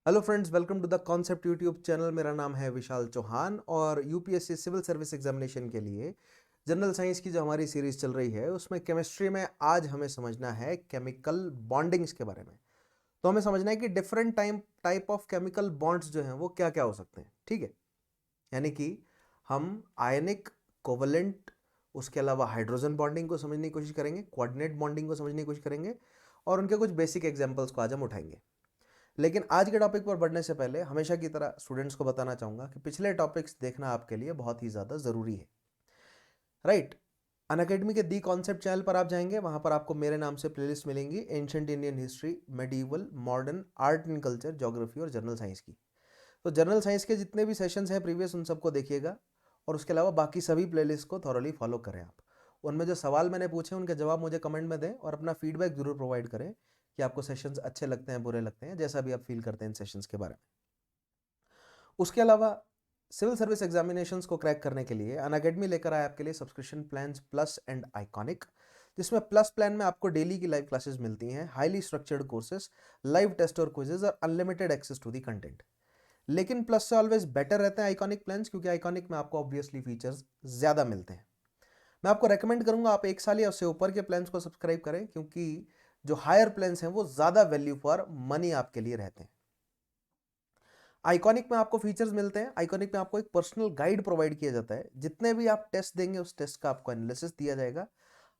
Hello friends, welcome to the concept YouTube channel. मेरा नाम है विशाल चौहान और यूपीएससी सिविल सर्विस एग्जामिनेशन के लिए जनरल साइंस की जो हमारी सीरीज चल रही है उसमें केमिस्ट्री में आज हमें समझना है केमिकल बॉन्डिंग्स के बारे में। तो हमें समझना है कि different type of chemical bonds जो हैं वो क्या क्या हो सकते हैं। ठीक है, यानी कि हम आयनिक, कोवलेंट, उसके अलावा हाइड्रोजन बॉन्डिंग को समझने की कोशिश करेंगे, कोऑर्डिनेट बॉन्डिंग को समझने की कोशिश करेंगे और उनके कुछ बेसिक एग्जांपल्स को आज हम उठाएंगे। लेकिन आज के टॉपिक पर बढ़ने से पहले हमेशा की तरह स्टूडेंट्स को बताना चाहूंगा कि पिछले टॉपिक्स देखना आपके लिए बहुत ही ज़्यादा ज़रूरी है। राइट, अनअकैडमी के दी कॉन्सेप्ट चैनल पर आप जाएंगे, वहां पर आपको मेरे नाम से प्लेलिस्ट मिलेंगी, ancient Indian history, medieval, modern, art and culture, geography और जनरल साइंस की। तो जनरल साइंस के जितने भी सेशंस हैं प्रीवियस, उन सबको देखिएगा और उसके अलावा बाकी सभी प्लेलिस्ट को थॉरली फॉलो करें आप। उनमें जो सवाल मैंने पूछे उनके जवाब मुझे कमेंट में दें और अपना फीडबैक जरूर प्रोवाइड करें कि आपको सेशंस अच्छे लगते हैं, बुरे लगते हैं, जैसा भी आप फील करते हैं इन सेशंस के बारे में। उसके अलावा सिविल सर्विस एग्जामिनेशंस को क्रैक करने के लिए अनअकैडमी लेकर आया आपके लिए subscription plans plus and iconic, जिसमें प्लस प्लान में आपको डेली की लाइव क्लासेस मिलती हैं, highly structured courses, live test और क्विजेज और unlimited access to the content. लेकिन प्लस से ऑलवेज बेटर रहते हैं आइकॉनिक प्लान्स, क्योंकि आइकॉनिक में आपको ऑब्वियसली फीचर्स ज़्यादा मिलते हैं। मैं आपको रेकमेंड करूंगा आप 1 साल या उससे ऊपर के प्लान्स को सब्सक्राइब करें, क्योंकि जो हायर प्लान्स हैं वो ज़्यादा वैल्यू फॉर मनी आपके लिए रहते हैं। आइकॉनिक में आपको फीचर्स मिलते हैं, आइकॉनिक में आपको एक पर्सनल गाइड प्रोवाइड किया जाता है, जितने भी आप टेस्ट देंगे उस टेस्ट का आपको एनालिसिस दिया जाएगा,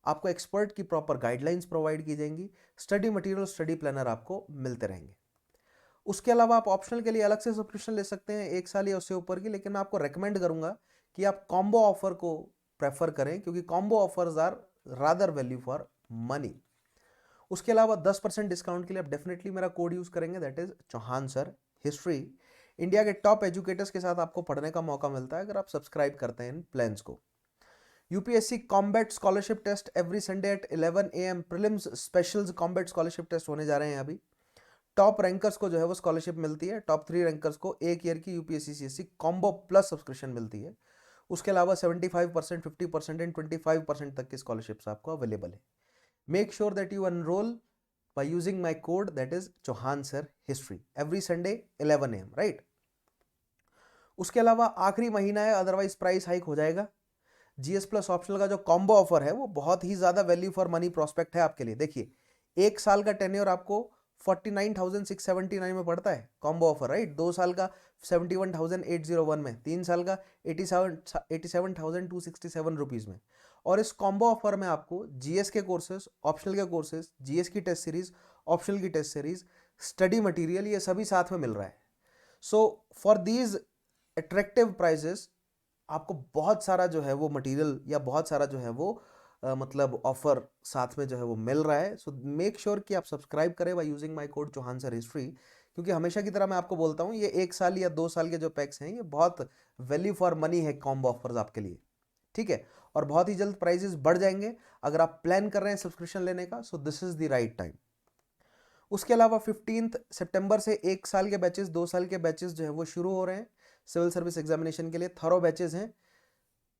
आपको एक्सपर्ट की प्रॉपर गाइडलाइंस प्रोवाइड की जाएंगी, स्टडी मटेरियल, स्टडी प्लानर आपको मिलते रहेंगे। उसके अलावा आप ऑप्शनल के लिए अलग से सब्सक्रिप्शन ले सकते हैं 1 साल या उससे ऊपर की, लेकिन मैं आपको रेकमेंड करूंगा कि आप कॉम्बो ऑफर को प्रेफर करें, क्योंकि combo offers are rather value for money. उसके अलावा 10% डिस्काउंट के लिए आप डेफिनेटली मेरा कोड यूज करेंगे, that is Chauhan sir history. India के टॉप एजुकेटर्स के साथ आपको पढ़ने का मौका मिलता है अगर आप सब्सक्राइब करते हैं इन प्लान्स को। UPSC combat scholarship test every Sunday at 11 AM, prelims specials combat scholarship test होने जा रहे हैं अभी। टॉप रैंकर्स को जो है वो स्कॉलरशिप मिलती है, टॉप 3 रैंकर्स को 1 ईयर की UPSC CSC combo plus subscription मिलती है। उसके अलावा 75%, 50% एंड 25% तक की स्कॉलरशिप्स आपको अवेलेबल है। Make sure that you enrol by using my code, that is Chauhan Sir History, every Sunday 11 AM, right. उसके अलावा आखिरी महीना है, अदरवाइज प्राइस हाइक हो जाएगा। जीएस प्लस ऑप्शनल का जो कॉम्बो ऑफर है वो बहुत ही ज्यादा वैल्यू फॉर मनी प्रोस्पेक्ट है आपके लिए। देखिए, 1 साल का टेन्योर आपको 49,679 में पड़ता है कॉम्बो ऑफर, राइट। 2 साल का 71,801 में, 3 साल का 87,267 रुपीज में। और इस कॉम्बो ऑफर में आपको जीएस के कोर्सेज, ऑप्शनल के कोर्सेज, जीएस की टेस्ट सीरीज, ऑप्शनल की टेस्ट सीरीज, स्टडी मटेरियल, ये सभी साथ में मिल रहा है। So for these attractive prices आपको बहुत सारा जो है वो मटेरियल या बहुत सारा जो है वो मतलब ऑफर साथ में जो है वो मिल रहा है। सो मेक श्योर कि आप सब्सक्राइब करें by using my code Chauhan sir history, क्योंकि हमेशा की तरह मैं आपको बोलता हूँ ये 1 साल या 2 साल के जो पैक्स हैं ये बहुत वैल्यू फॉर मनी है कॉम्बो ऑफर्स आपके लिए। ठीक है, और बहुत ही जल्द प्राइजेस बढ़ जाएंगे अगर आप प्लान कर रहे हैं सब्सक्रिप्शन लेने का, सो this is the right time. उसके अलावा 15 सितंबर से 1 साल के बैचेस, 2 साल के बैचेस जो है वो शुरू हो रहे हैं सिविल सर्विस एग्जामिनेशन के लिए। थरो बैचेस हैं,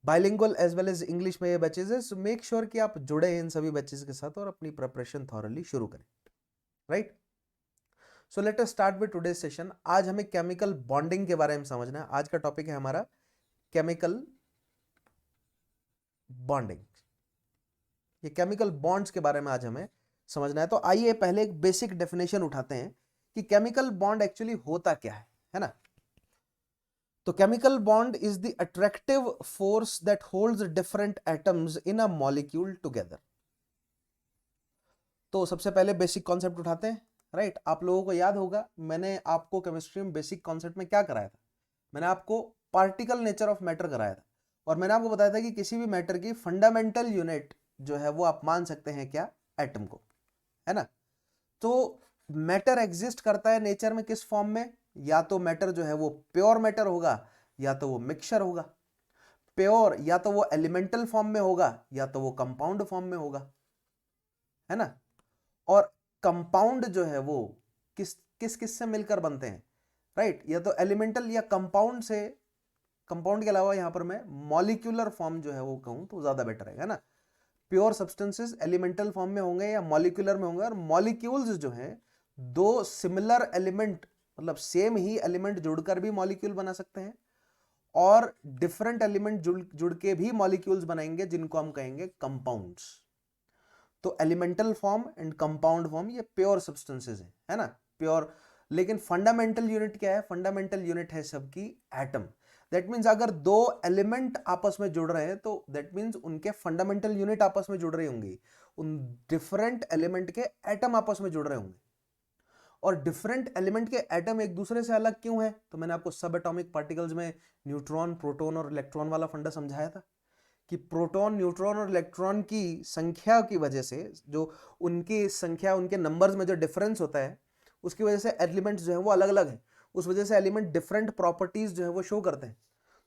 bilingual as well as English में ये बैचेस है। सो मेक श्योर कि आप जुड़े हैं इन सभी बैचेस के साथ और अपनी प्रिपरेशन थॉरली शुरू करें, right. So let us start with today's session. आज हमें केमिकल बॉन्डिंग के बारे में समझना है। आज का टॉपिक है हमारा केमिकल बॉन्डिंग। ये केमिकल बॉन्ड्स के बारे में आज हमें समझना है। तो आइए पहले एक बेसिक डेफिनेशन उठाते हैं कि केमिकल बॉन्ड एक्चुअली होता क्या है ना। तो chemical bond is the attractive force that holds different atoms in a molecule together. तो सबसे पहले बेसिक कॉन्सेप्ट उठाते हैं, राइट। आप लोगों को याद होगा मैंने आपको केमिस्ट्री में बेसिक कॉन्सेप्ट में क्या कराया था, मैंने आपको पार्टिकल नेचर ऑफ मैटर कराया था और मैंने आपको बताया था कि किसी भी मैटर की फंडामेंटल यूनिट जो है वो आप मान सकते हैं क्या, एटम को, है ना। तो मैटर एग्जिस्ट करता है नेचर में किस फॉर्म में, या तो मैटर जो है वो प्योर मैटर होगा या तो वो मिक्सचर होगा। प्योर या तो वो एलिमेंटल फॉर्म में होगा या तो वो कंपाउंड फॉर्म में होगा, है ना। और कंपाउंड जो है वो किस किस किस से मिलकर बनते हैं, राइट। या तो एलिमेंटल या कंपाउंड से, कंपाउंड के अलावा यहां पर मैं मॉलिक्यूलर फॉर्म जो है वो कहूं तो ज्यादा बेटर है ना। प्योर सब्सटेंसेस एलिमेंटल फॉर्म में होंगे या मॉलिक्यूलर में होंगे, और मॉलिक्यूल्स जो हैं दो सिमिलर एलिमेंट मतलब सेम ही एलिमेंट जुड़कर भी मॉलिक्यूल बना सकते हैं और डिफरेंट एलिमेंट जुड़ के भी मॉलिक्यूल्स बनाएंगे जिनको हम कहेंगे कंपाउंड्स। तो elemental form and compound form ये प्योर सब्सटेंसेस है ना, प्योर। लेकिन फंडामेंटल यूनिट क्या है? फंडामेंटल यूनिट है सबकी एटम। दैट मीन्स अगर दो एलिमेंट आपस में जुड़ रहे हैं तो दैट मीन्स उनके फंडामेंटल यूनिट आपस में जुड़ रही होंगी, उन डिफरेंट एलिमेंट के एटम आपस में जुड़ रहे होंगे। और डिफरेंट एलिमेंट के एटम एक दूसरे से अलग क्यों है? तो मैंने आपको सब एटॉमिक पार्टिकल्स में न्यूट्रॉन, प्रोटॉन और इलेक्ट्रॉन वाला फंडा समझाया था कि प्रोटॉन, न्यूट्रॉन और इलेक्ट्रॉन की संख्या की वजह से, जो उनकी संख्या, उनके नंबर्स में जो डिफरेंस होता है, उसकी वजह से एलिमेंट्स जो है वो अलग अलग है। उस वजह से एलिमेंट डिफरेंट प्रॉपर्टीज जो है वो शो करते हैं।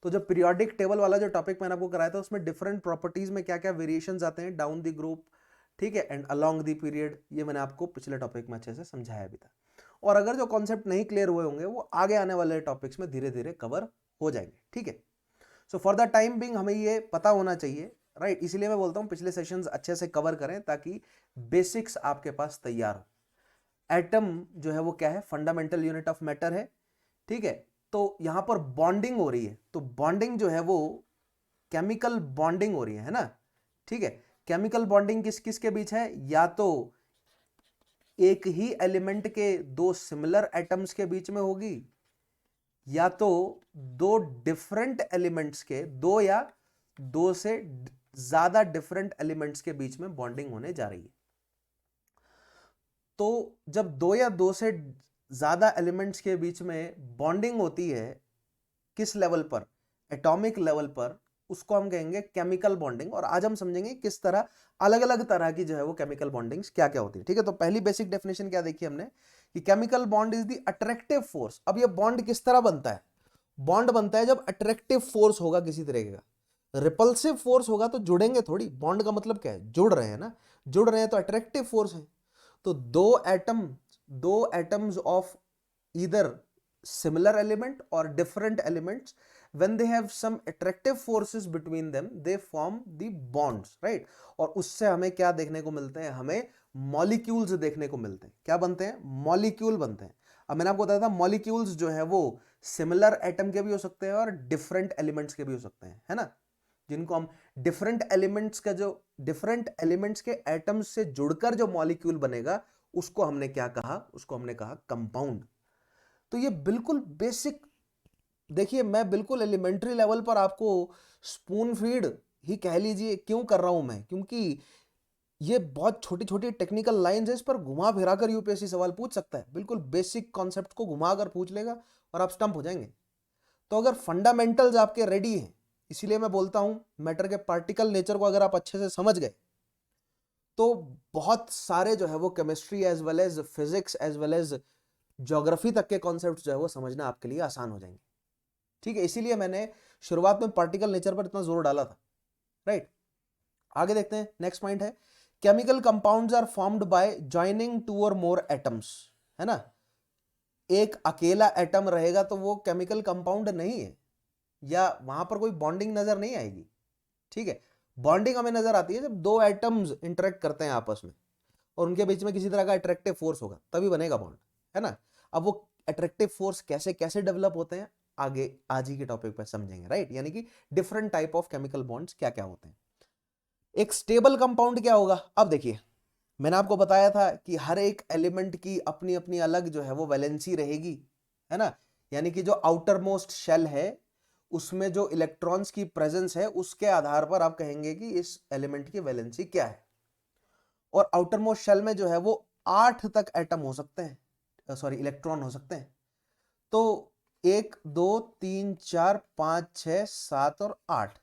तो जब पीरियोडिक टेबल वाला जो टॉपिक मैंने आपको कराया था उसमें डिफरेंट प्रॉपर्टीज में क्या क्या वेरिएशंस आते हैं डाउन द ग्रुप, ठीक है, एंड अलोंग द पीरियड, ये मैंने आपको पिछले टॉपिक में अच्छे से समझाया भी था। और अगर जो कॉन्सेप्ट नहीं क्लियर हुए होंगे वो आगे आने वाले टॉपिक्स में धीरे धीरे कवर हो जाएंगे, ठीक है। So for the time being हमें ये पता होना चाहिए, राइट। इसीलिए मैं बोलता हूं पिछले सेशंस अच्छे से कवर करें ताकि बेसिक्स आपके पास तैयार हो। एटम जो है वो क्या है? फंडामेंटल यूनिट ऑफ मैटर है, ठीक है। तो यहां पर बॉन्डिंग हो रही है, तो बॉन्डिंग जो है वो केमिकल बॉन्डिंग हो रही है ना, ठीक है। केमिकल बॉन्डिंग किस किस के बीच है? या तो एक ही एलिमेंट के दो सिमिलर एटम्स के बीच में होगी, या तो दो डिफरेंट एलिमेंट्स के, दो या दो से ज्यादा डिफरेंट एलिमेंट्स के बीच में बॉन्डिंग होने जा रही है। तो जब दो या दो से ज्यादा एलिमेंट्स के बीच में बॉन्डिंग होती है, किस लेवल पर? एटॉमिक लेवल पर, उसको हम कहेंगे केमिकल बॉन्डिंग। और आज हम समझेंगे किस तरह अलग अलग तरह की जो है वो केमिकल बॉन्डिंग्स क्या क्या होती है, ठीक है। तो पहली बेसिक डेफिनेशन क्या देखी हमने कि chemical bond is the attractive force. अब ये बॉन्ड किस तरह बनता है? बॉन्ड बनता है जब अट्रैक्टिव फोर्स होगा किसी तरीके का। रिपल्सिव फोर्स होगा तो जुड़ेंगे थोड़ी। बॉन्ड का मतलब क्या है? जुड़ रहे हैं ना, जुड़ रहे हैं तो अट्रैक्टिव फोर्स है। तो दो atoms of either similar element or different elements, when they have some attractive forces between them, they form the bonds, right? और उससे हमें क्या देखने को मिलते हैं? हमें मॉलिक्यूल्स देखने को मिलते हैं। क्या बनते हैं? मॉलिक्यूल बनते हैं। अब मैंने आपको बताया था मॉलिक्यूल्स जो है वो सिमिलर एटम के भी हो सकते हैं और डिफरेंट एलिमेंट्स के भी हो सकते हैं, है ना, जिनको हम डिफरेंट एलिमेंट्स का, जो डिफरेंट एलिमेंट्स के एटम्स से जुड़कर जो मॉलिक्यूल बनेगा उसको हमने क्या कहा? उसको हमने कहा कंपाउंड। तो ये बिल्कुल बेसिक, देखिए मैं बिल्कुल एलिमेंट्री लेवल पर आपको स्पून फीड ही कह लीजिए क्यों कर रहा हूं मैं, क्योंकि ये बहुत छोटी छोटी टेक्निकल लाइंस है, इस पर घुमा फिरा कर यूपीएससी सवाल पूछ सकता है। बिल्कुल बेसिक कॉन्सेप्ट को घुमा कर पूछ लेगा और आप स्टंप हो जाएंगे। तो अगर फंडामेंटल्स आपके रेडी हैं, इसीलिए मैं बोलता हूं मैटर के पार्टिकल नेचर को अगर आप अच्छे से समझ गए तो बहुत सारे जो है वो chemistry as well as physics as well as geography तक के कॉन्सेप्ट जो है वो समझना आपके लिए आसान हो जाएंगे, ठीक है। इसीलिए मैंने शुरुआत में पार्टिकल नेचर पर इतना जोर डाला था, राइट। आगे देखते हैं, नेक्स्ट पॉइंट है chemical compounds are formed by joining two or more atoms, है ना। एक अकेला एटम रहेगा तो वो केमिकल कंपाउंड नहीं है, या वहां पर कोई बॉन्डिंग नजर नहीं आएगी, ठीक है। बॉन्डिंग हमें नजर आती है जब दो एटम्स इंटरेक्ट करते हैं आपस में और उनके बीच में किसी तरह का अट्रैक्टिव फोर्स होगा, तभी बनेगा बॉन्ड, है ना। अब वो अट्रैक्टिव फोर्स कैसे कैसे डेवलप होते हैं आगे आज ही के टॉपिक पर समझेंगे, राइट। यानी कि different type of chemical bonds क्या क्या होते हैं। एक स्टेबल कंपाउंड क्या होगा? अब देखिए मैंने आपको बताया था कि हर एक एलिमेंट की अपनी अपनी अलग जो है वो वैलेंसी रहेगी, है ना। यानी कि जो आउटर मोस्ट शेल है उसमें जो इलेक्ट्रॉन्स की प्रेजेंस है उसके आधार पर आप कहेंगे कि इस एलिमेंट की वैलेंसी क्या है। और आउटर मोस्ट शेल में जो है वो 8 तक एटम हो सकते हैं, सॉरी इलेक्ट्रॉन हो सकते हैं। तो 1 2 3 4 5 6 7 और 8,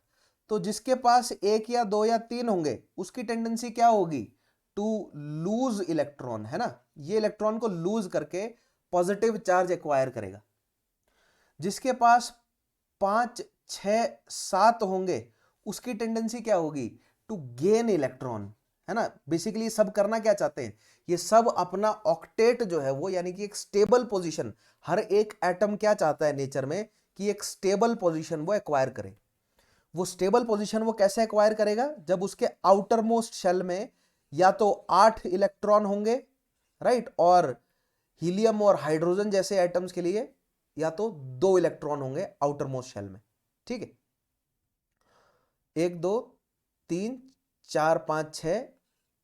तो जिसके पास 1 या 2 या 3 होंगे उसकी टेंडेंसी क्या होगी? टू लूज इलेक्ट्रॉन, है ना। ये इलेक्ट्रॉन को लूज करके पॉजिटिव चार्ज एक्वायर करेगा। जिसके पास 5 6 7 होंगे उसकी टेंडेंसी क्या होगी? टू गेन इलेक्ट्रॉन, है ना। बेसिकली सब करना क्या चाहते हैं? ये सब अपना ऑक्टेट जो है वो, यानी कि एक स्टेबल पोजीशन, हर एक एटम क्या चाहता है नेचर में कि एक स्टेबल पोजीशन वो एक्वायर करे। वो स्टेबल पोजीशन वो कैसे एक्वायर करेगा? जब उसके आउटर मोस्ट शेल में या तो 8 इलेक्ट्रॉन होंगे, राइट, और हीलियम और हाइड्रोजन जैसे एटम्स के लिए या तो 2 इलेक्ट्रॉन होंगे आउटर मोस्ट शेल में, ठीक है। 1 2 3 4 5 6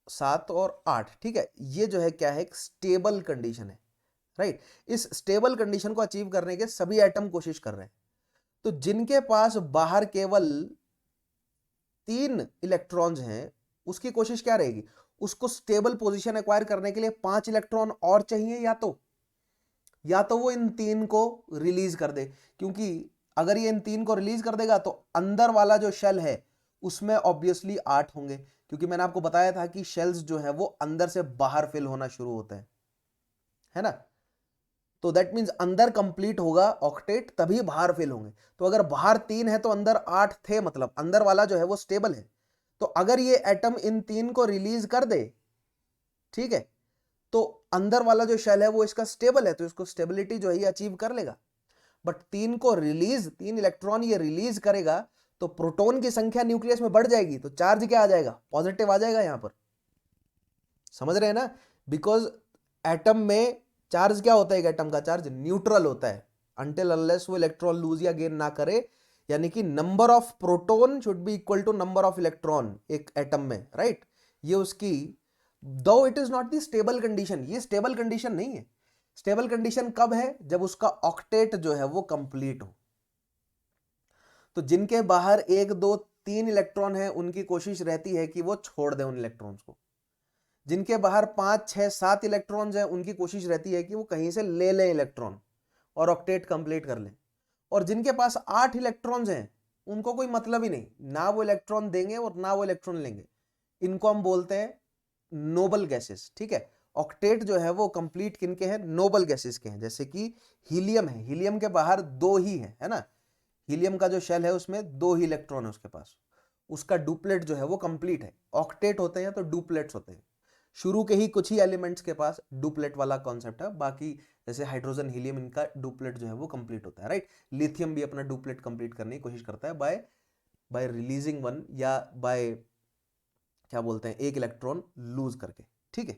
7 और 8, ठीक है। ये जो है क्या है, एक स्टेबल कंडीशन है, राइट। इस स्टेबल कंडीशन को अचीव करने के सभी एटम कोशिश कर रहे हैं। तो जिनके पास बाहर केवल 3 इलेक्ट्रॉन्स हैं, उसकी कोशिश क्या रहेगी, उसको स्टेबल पोजीशन एक्वायर करने के लिए 5 इलेक्ट्रॉन और चाहिए, या तो वो इन 3 को रिलीज कर दे, क्योंकि अगर ये इन 3 को रिलीज कर देगा तो अंदर वाला जो शेल है उसमें ऑब्वियसली 8 होंगे, क्योंकि मैंने आपको बताया था कि शेल्स जो है वो अंदर से बाहर फिल होना शुरू होते हैं, है ना। तो दैट मीन्स अंदर कंप्लीट होगा ऑक्टेट, तभी बाहर फिल होंगे। तो अगर बाहर 3 है तो अंदर 8 थे, मतलब अंदर वाला जो है वो स्टेबल है। तो अगर ये एटम इन 3 को रिलीज कर दे, ठीक है, तो अंदर वाला जो शेल है वो इसका स्टेबल है, तो इसको स्टेबिलिटी जो है ये अचीव कर लेगा। बट 3 को रिलीज, 3 इलेक्ट्रॉन ये रिलीज करेगा तो प्रोटॉन की संख्या न्यूक्लियस में बढ़ जाएगी, तो चार्ज क्या आ जाएगा, पॉजिटिव आ जाएगा यहां पर। समझ रहे हैं ना, बिकॉज एटम में चार्ज क्या होता है, एक एटम का चार्ज न्यूट्रल होता है अनटिल अनलेस वो इलेक्ट्रॉन लूज या गेन ना करे, यानी कि number of proton should be equal to number of electron एक एटम में, राइट। ये उसकी, दो it is not the stable condition, ये स्टेबल कंडीशन नहीं है। स्टेबल कंडीशन कब है, जब उसका ऑक्टेट जो है वो कंप्लीट हो। तो जिनके बाहर 1 2 3 इलेक्ट्रॉन है, उनकी कोशिश रहती है कि वो छोड़ दें उन इलेक्ट्रॉन्स को। जिनके बाहर 5 6 7 इलेक्ट्रॉन्स हैं, उनकी कोशिश रहती है कि वो कहीं से ले लें इलेक्ट्रॉन और ऑक्टेट कंप्लीट कर लें। और जिनके पास 8 इलेक्ट्रॉन्स हैं, उनको कोई मतलब ही नहीं, ना वो इलेक्ट्रॉन देंगे और ना वो इलेक्ट्रॉन लेंगे। इनको हम बोलते हैं नोबल गैसेस, ठीक है। ऑक्टेट जो है वो कंप्लीट किनके हैं, नोबल गैसेस के हैं। जैसे कि हीलियम है, हीलियम के बाहर 2 ही है ना। हीलियम का जो शेल है उसमें 2 ही इलेक्ट्रॉन है उसके पास, उसका डुप्लेट जो है वो कंप्लीट है। ऑक्टेट होते हैं तो डुप्लेट्स होते हैं। शुरू के ही कुछ ही एलिमेंट्स के पास डुप्लेट वाला कॉन्सेप्ट है, बाकी जैसे हाइड्रोजन हीलियम इनका डुप्लेट जो है वो कंप्लीट होता है, राइट। लिथियम भी अपना डुप्लेट कंप्लीट करने की कोशिश करता है बाय रिलीजिंग वन, या बाय क्या बोलते हैं, एक इलेक्ट्रॉन लूज करके, ठीक है।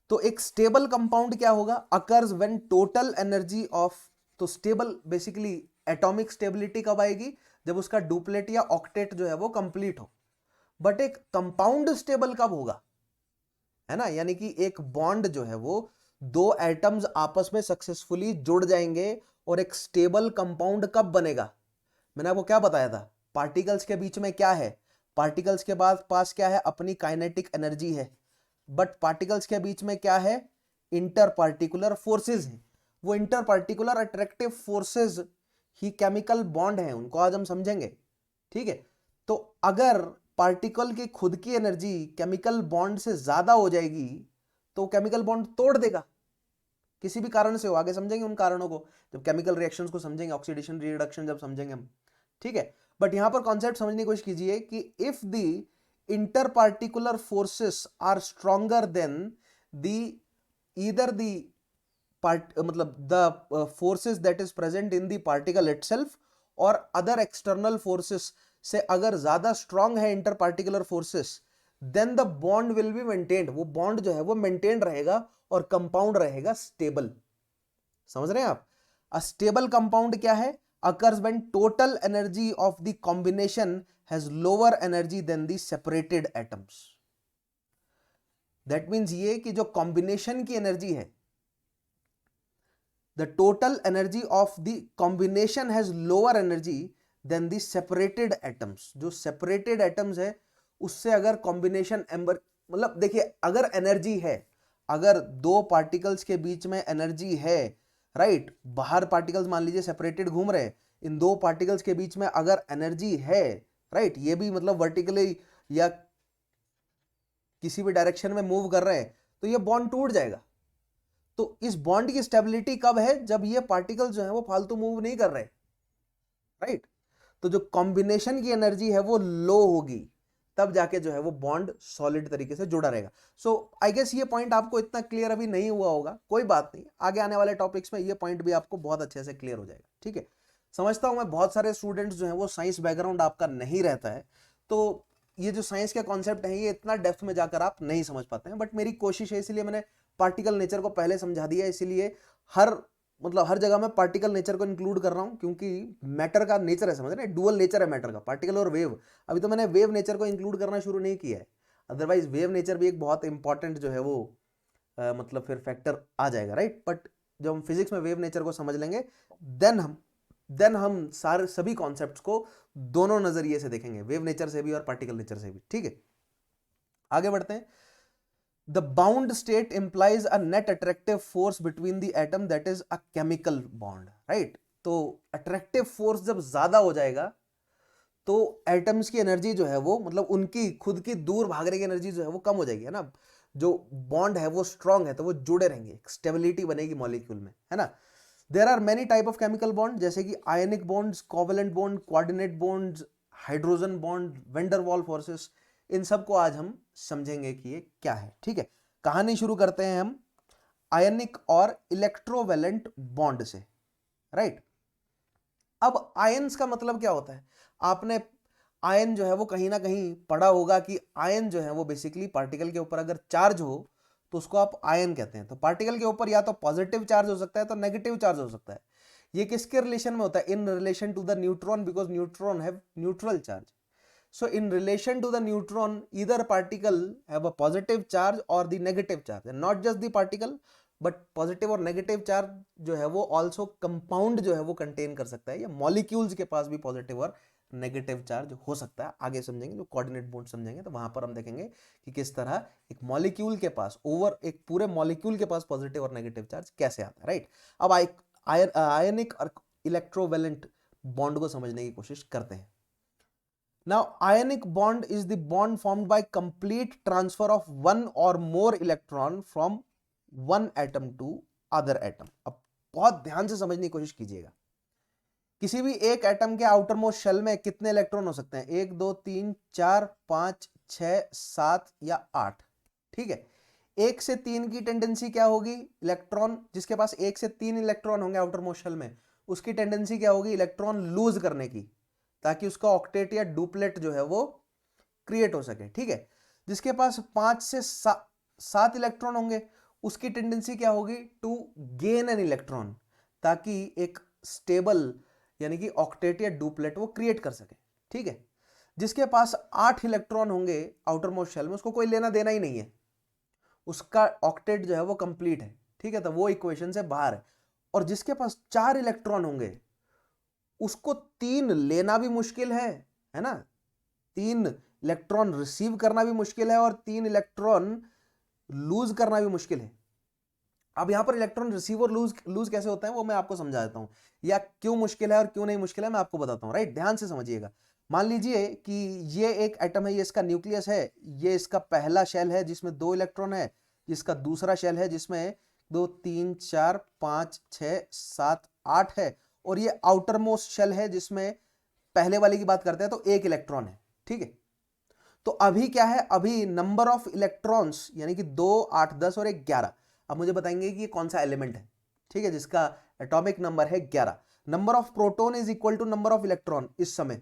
तो एक स्टेबल कंपाउंड क्या होगा, occurs when total energy of, तो स्टेबल बेसिकली एटॉमिक स्टेबिलिटी कब आएगी, जब उसका डुप्लेट या ऑक्टेट जो है वो कंप्लीट हो। बट एक कंपाउंड स्टेबल कब होगा, है ना, यानी कि एक बॉन्ड जो है वो 2 एटम्स आपस में सक्सेसफुली जुड़ जाएंगे और एक स्टेबल कंपाउंड कब बनेगा। मैंने आपको क्या बताया था, पार्टिकल्स के बीच में क्या है, पार्टिकल्स के पास क्या है, अपनी काइनेटिक एनर्जी है। बट पार्टिकल्स के बीच में क्या है, इंटर पार्टिकुलर फोर्सेस है। वो इंटर पार्टिकुलर अट्रैक्टिव फोर्सेस ही केमिकल बॉन्ड है, उनको आज हम समझेंगे, ठीक है। तो अगर पार्टिकल की खुद की एनर्जी केमिकल बॉन्ड से ज्यादा हो जाएगी तो केमिकल बॉन्ड तोड़ देगा, किसी भी कारण से हो। आगे समझेंगे उन कारणों को, जब केमिकल रिएक्शंस को समझेंगे, ऑक्सीडेशन रिडक्शन जब समझेंगे हम, ठीक है। बट यहां पर कॉन्सेप्ट समझने की कोशिश कीजिए कि if the interparticular forces are stronger than the either the part, मतलब the forces that is present in the particle itself और अदर एक्सटर्नल फोर्सेस से अगर ज्यादा स्ट्रॉन्ग है interparticular forces, then the bond will be maintained, वो bond जो है वो मेंटेन रहेगा और कंपाउंड रहेगा स्टेबल। समझ रहे हैं आप, अ स्टेबल कंपाउंड क्या है, occurs when total energy of the combination has lower energy than the separated atoms. That means ये कि जो कॉम्बिनेशन की एनर्जी है, the total energy of the combination has lower energy than the separated atoms. जो separated atoms है उससे अगर combination amber, मतलब देखिए अगर एनर्जी है, अगर 2 पार्टिकल्स के बीच में एनर्जी है, राइट, बाहर पार्टिकल्स मान लीजिए सेपरेटेड घूम रहे हैं, इन 2 पार्टिकल्स के बीच में अगर एनर्जी है, राइट, ये भी मतलब वर्टिकली या किसी भी डायरेक्शन में मूव कर रहे हैं, तो ये बॉन्ड टूट जाएगा। तो इस बॉन्ड की स्टेबिलिटी कब है, जब ये पार्टिकल्स जो है वो फालतू मूव नहीं कर रहे, राइट। तो जो कॉम्बिनेशन की एनर्जी है वो लो होगी, तब जाके जो है वो बॉन्ड सॉलिड तरीके से जुड़ा रहेगा। सो आई गेस ये पॉइंट आपको इतना क्लियर अभी नहीं हुआ होगा, कोई बात नहीं, आगे आने वाले टॉपिक्स में ये पॉइंट भी आपको बहुत अच्छे से क्लियर हो जाएगा, ठीक है। समझता हूं मैं बहुत सारे स्टूडेंट्स जो हैं वो साइंस बैकग्राउंड आपका नहीं रहता है, तो ये जो साइंस के कॉन्सेप्ट हैं ये इतना डेप्थ में जाकर आप नहीं समझ पाते हैं, बट मेरी कोशिश है, इसलिए मैंने पार्टिकल नेचर को पहले समझा दिया, इसीलिए हर जगह मैं पार्टिकल नेचर को इंक्लूड कर रहा हूं, क्योंकि मैटर का नेचर है, समझ रहे हैं, डुअल नेचर है मैटर का, पार्टिकल और वेव। अभी तो मैंने वेव नेचर को इंक्लूड करना शुरू नहीं किया है, अदरवाइज वेव नेचर भी एक बहुत इंपॉर्टेंट जो है वो मतलब फिर फैक्टर आ जाएगा, राइट। बट जब हम फिजिक्स में वेव नेचर को समझ लेंगे देन हम सारे सभी कॉन्सेप्ट्स को दोनों नजरिए से देखेंगे, वेव नेचर से भी और पार्टिकल नेचर से भी, ठीक है। आगे बढ़ते हैं। The bound state implies a net attractive force between the atom, that is a chemical bond, right? तो attractive force जब ज्यादा हो जाएगा तो एटम्स की एनर्जी जो है वो, मतलब उनकी खुद की दूर भागने की एनर्जी जो है वो कम हो जाएगी, है ना। जो बॉन्ड है वो स्ट्रांग है तो वो जुड़े रहेंगे, स्टेबिलिटी बनेगी मॉलिक्यूल में, है ना। There are many type of chemical bond, जैसे कि ionic bonds, covalent bond, coordinate bonds, hydrogen bond, van der Waals forces. इन सब को आज हम समझेंगे कि ये क्या है, ठीक है। कहानी शुरू करते हैं हम आयनिक और इलेक्ट्रोवेलेंट बॉन्ड से, राइट। अब आयंस का मतलब क्या होता है, आपने आयन जो है वो कहीं ना कहीं पढ़ा होगा कि आयन जो है वो बेसिकली पार्टिकल के ऊपर अगर चार्ज हो तो उसको आप आयन कहते हैं। तो पार्टिकल के ऊपर या तो पॉजिटिव चार्ज हो सकता है तो नेगेटिव चार्ज हो सकता है। ये किसके रिलेशन में होता है, in relation to the neutron, because neutron have neutral charge. So in relation to the neutron, either particle have a positive charge or the negative charge, and not just the particle but positive और negative charge जो है वो also compound जो है वो contain कर सकता है, या molecules के पास भी positive और नेगेटिव चार्ज हो सकता है। आगे समझेंगे, जो कोऑर्डिनेट बॉन्ड समझेंगे तो वहां पर हम देखेंगे कि किस तरह एक मॉलिक्यूल के पास एक पूरे मॉलिक्यूल के पास पॉजिटिव और नेगेटिव चार्ज कैसे आता है, राइट। अब आयनिक और इलेक्ट्रोवेलेंट बॉन्ड को समझने की कोशिश करते हैं। Now, ionic bond is the bond formed by complete transfer of one or more electron from one atom to other atom. अब बहुत ध्यान से समझने की कोशिश कीजिएगा। किसी भी एक एटम के आउटर मोस्ट शेल में कितने इलेक्ट्रॉन हो सकते हैं, 1 2 3 4 5 6 7 या 8, ठीक है। 1 से 3 की टेंडेंसी क्या होगी, इलेक्ट्रॉन जिसके पास 1 से 3 इलेक्ट्रॉन होंगे आउटर मोस्ट शेल में, उसकी टेंडेंसी क्या होगी, इलेक्ट्रॉन लूज करने की, ताकि उसका ऑक्टेट या डुप्लेट जो है वो क्रिएट हो सके, ठीक है। जिसके पास 5 से 7 इलेक्ट्रॉन होंगे उसकी टेंडेंसी क्या होगी, टू गेन एन इलेक्ट्रॉन, ताकि एक स्टेबल यानी कि ऑक्टेट या डुप्लेट वो क्रिएट कर सके, ठीक है। जिसके पास 8 इलेक्ट्रॉन होंगे आउटर मोस्ट शेल में, उसको कोई लेना देना ही नहीं है, उसका ऑक्टेट जो है वो कंप्लीट है, ठीक है, तो वो इक्वेशन से बाहर है। और जिसके पास 4 इलेक्ट्रॉन होंगे उसको 3 लेना भी मुश्किल है ना, 3 इलेक्ट्रॉन रिसीव करना भी मुश्किल है और 3 इलेक्ट्रॉन लूज करना भी मुश्किल है। अब यहां पर इलेक्ट्रॉन रिसीव और लूज कैसे होता है वो मैं आपको समझा देता हूं, या क्यों मुश्किल है और क्यों नहीं मुश्किल है मैं आपको बताता हूं, राइट। ध्यान से समझिएगा। मान लीजिए कि ये एक एटम है, ये इसका न्यूक्लियस है, ये इसका पहला शेल है जिसमें 2 इलेक्ट्रॉन है, इसका दूसरा शेल है जिसमें 2 3 4 5 6 7 8 है, और ये आउटर मोस्ट शेल है जिसमें पहले वाले की बात करते हैं तो 1 इलेक्ट्रॉन है, ठीक है। तो अभी क्या है, अभी नंबर ऑफ इलेक्ट्रॉन्स यानी कि 2 8 10 और 1 11। अब मुझे बताएंगे कि ये कौन सा एलिमेंट है, ठीक है, जिसका एटॉमिक नंबर है 11। Number of proton is equal to number of electron इस समय।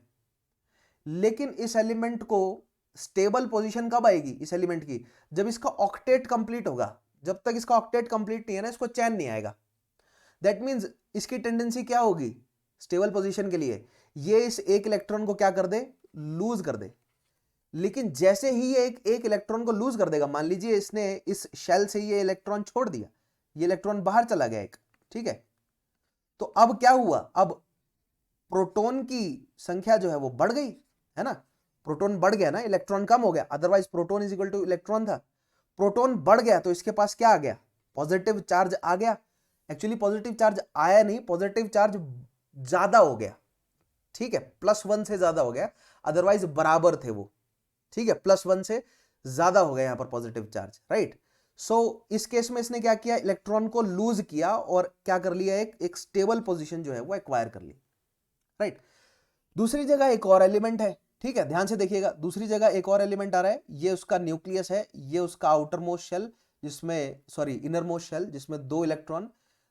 लेकिन इस एलिमेंट को स्टेबल पोजीशन कब आएगी इस एलिमेंट की, जब इसका ऑक्टेट कंप्लीट होगा। जब तक इसका ऑक्टेट कंप्लीट नहीं है ना, इसको चैन नहीं आएगा। दैट मीन्स इसकी टेंडेंसी क्या होगी स्टेबल पोजीशन के लिए, ये इस 1 इलेक्ट्रॉन को क्या कर दे, लूज कर दे। लेकिन जैसे ही ये एक इलेक्ट्रॉन को लूज कर देगा, मान लीजिए इसने इस शेल से ये इलेक्ट्रॉन छोड़ दिया, ये इलेक्ट्रॉन बाहर चला गया एक, ठीक है। तो अब क्या हुआ, अब प्रोटॉन की संख्या जो है वो बढ़ गई, है ना। प्रोटॉन बढ़ गया ना, इलेक्ट्रॉन कम हो गया, otherwise proton is equal two electron था। प्रोटॉन बढ़ गया तो इसके पास क्या आ गया, पॉजिटिव चार्ज आ गया। एक्चुअली पॉजिटिव चार्ज आया नहीं, पॉजिटिव चार्ज ज्यादा हो गया, ठीक है, +1 से ज्यादा हो गया, अदरवाइज बराबर थे वो, ठीक है। +1 से ज्यादा हो गया यहां पर पॉजिटिव चार्ज, राइट। सो इस केस में इसने क्या किया, इलेक्ट्रॉन को लूज किया और क्या कर लिया, एक स्टेबल पोजीशन जो है वो एक्वायर कर ली, राइट। दूसरी जगह एक और एलिमेंट है, ठीक है, ध्यान से देखिएगा। दूसरी जगह एक और एलिमेंट आ रहा है, ये उसका न्यूक्लियस है, ये उसका आउटर मोस्ट शेल जिसमें इनर मोस्ट शेल जिसमें 2 इलेक्ट्रॉन,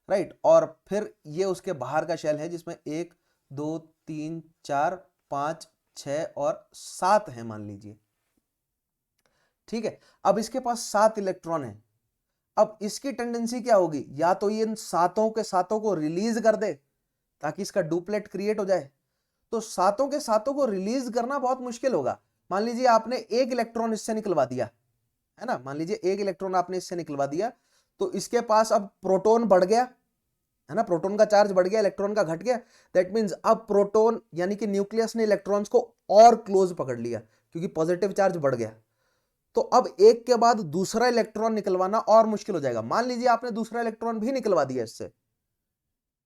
राइट। और फिर ये उसके बाहर का शेल है जिसमें 1 2 3 4 5 6 और 7 है मान लीजिए, ठीक है। अब इसके पास 7 इलेक्ट्रॉन है। अब इसकी टेंडेंसी क्या होगी, या तो ये इन सातों के सातों को रिलीज कर दे ताकि इसका डुप्लेट क्रिएट हो जाए। तो सातों के सातों को रिलीज करना बहुत मुश्किल होगा। मान लीजिए आपने एक इलेक्ट्रॉन इससे निकलवा दिया, है ना, मान लीजिए एक इलेक्ट्रॉन आपने इससे निकलवा दिया, तो इसके पास अब प्रोटॉन बढ़ गया, है ना, प्रोटॉन का चार्ज बढ़ गया, इलेक्ट्रॉन का घट गया। दैट मींस अब प्रोटॉन यानी कि न्यूक्लियस ने इलेक्ट्रॉन्स को और क्लोज पकड़ लिया क्योंकि पॉजिटिव चार्ज बढ़ गया। तो अब एक के बाद दूसरा इलेक्ट्रॉन निकलवाना और मुश्किल हो जाएगा। मान लीजिए आपने दूसरा इलेक्ट्रॉन भी निकलवा दिया इससे,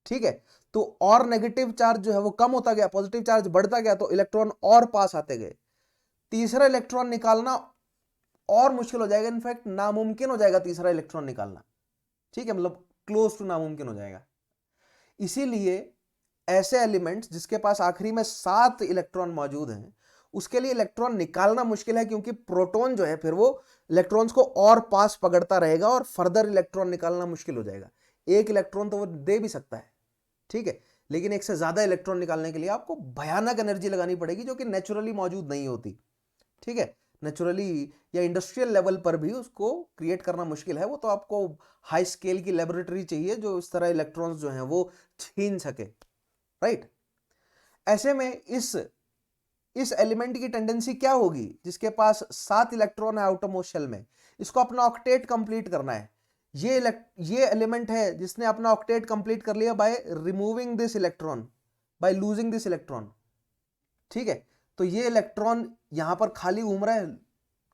ठीक है, तो और नेगेटिव चार्ज जो है वो कम होता गया, पॉजिटिव चार्ज बढ़ता गया, तो इलेक्ट्रॉन और पास आते गए। तीसरा इलेक्ट्रॉन निकालना और मुश्किल हो जाएगा, इनफैक्ट नामुमकिन हो जाएगा तीसरा इलेक्ट्रॉन निकालना, ठीक है, मतलब क्लोज टू नामुमकिन हो जाएगा। इसीलिए ऐसे एलिमेंट्स जिसके पास आखिरी में 7 इलेक्ट्रॉन मौजूद हैं उसके लिए इलेक्ट्रॉन निकालना मुश्किल है, क्योंकि प्रोटॉन जो है फिर वो इलेक्ट्रॉन्स को और पास पकड़ता रहेगा और फर्दर इलेक्ट्रॉन निकालना मुश्किल हो जाएगा। एक इलेक्ट्रॉन तो वो दे भी सकता है, ठीक है, लेकिन एक से ज्यादा इलेक्ट्रॉन निकालने के लिए आपको भयानक एनर्जी लगानी पड़ेगी जो कि नेचुरली मौजूद नहीं होती, ठीक है, नेचुरली या इंडस्ट्रियल लेवल पर भी उसको क्रिएट करना मुश्किल है। वो तो आपको हाई स्केल की लेबोरेटरी चाहिए जो इस तरह इलेक्ट्रॉन्स जो हैं वो छीन सके, राइट। ऐसे में इस एलिमेंट की टेंडेंसी क्या होगी, जिसके पास 7 इलेक्ट्रॉन है आउटर मोस्ट शेल में, इसको अपना ऑक्टेट कंप्लीट करना है। ये एलिमेंट है जिसने अपना ऑक्टेट कंप्लीट कर लिया by removing this electron, by losing this electron, ठीक है। तो ये इलेक्ट्रॉन यहां पर खाली घूम रहा है,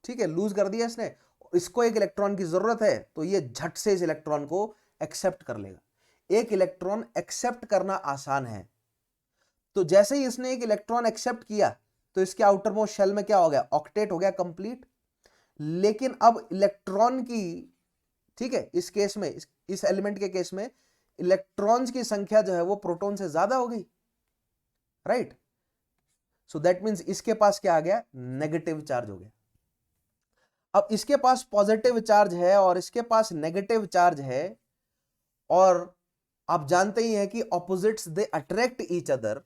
ठीक है, लूज कर दिया इसने, इसको एक इलेक्ट्रॉन की जरूरत है, तो ये झट से इस इलेक्ट्रॉन को एक्सेप्ट कर लेगा। एक इलेक्ट्रॉन एक्सेप्ट करना आसान है, तो जैसे ही इसने एक इलेक्ट्रॉन एक्सेप्ट किया तो इसके आउटर मोस्ट शेल में क्या हो गया, ऑक्टेट हो गया कंप्लीट। लेकिन अब इलेक्ट्रॉन की, ठीक है, इस केस में, इस एलिमेंट के केस में इलेक्ट्रॉन्स की संख्या जो है वो प्रोटॉन से ज्यादा हो गई, राइट। सो दैट मींस इसके पास क्या आ गया, नेगेटिव चार्ज हो गया। अब इसके पास पॉजिटिव चार्ज है और इसके पास नेगेटिव चार्ज है, और आप जानते ही हैं कि opposites they attract each other.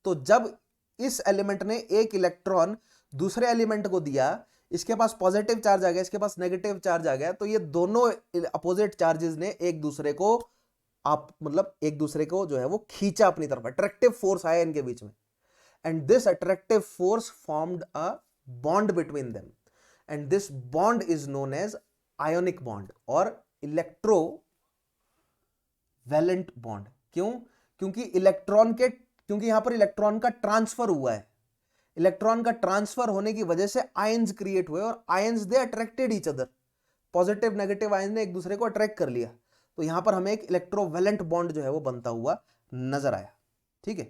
तो जब इस एलिमेंट ने एक इलेक्ट्रॉन दूसरे एलिमेंट को दिया, इसके पास पॉजिटिव चार्ज आ गया, इसके पास नेगेटिव चार्ज आ गया, तो ये दोनों अपोजिट चार्जेस ने एक दूसरे को मतलब एक दूसरे को जो है वो खींचा अपनी तरफ, अट्रैक्टिव फोर्स आया इनके बीच में, and this attractive force formed a bond between them, and this bond is known as ionic bond or electrovalent bond. क्यों, क्योंकि यहां पर इलेक्ट्रॉन का ट्रांसफर हुआ है, इलेक्ट्रॉन का ट्रांसफर होने की वजह से आयंस क्रिएट हुए और ions they attracted each other, positive negative ions ने एक दूसरे को अट्रैक्ट कर लिया, तो यहां पर हमें एक इलेक्ट्रोवैलेंट बॉन्ड जो है वो बनता हुआ नजर आया, ठीक है।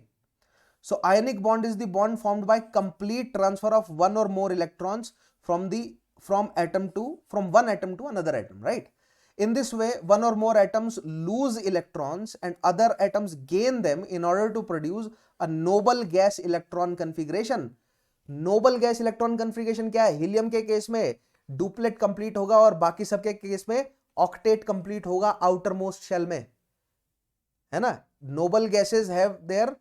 So ionic bond is the bond formed by complete transfer of one or more electrons from one atom to another atom, right. In this way, one or more atoms lose electrons and other atoms gain them in order to produce a noble gas electron configuration. Noble gas electron configuration क्या है, helium के case में duplet complete होगा और बाकी सबके case में octet complete होगा आउटर मोस्ट शेल में, है ना। नोबल गैसेज हैव देयर,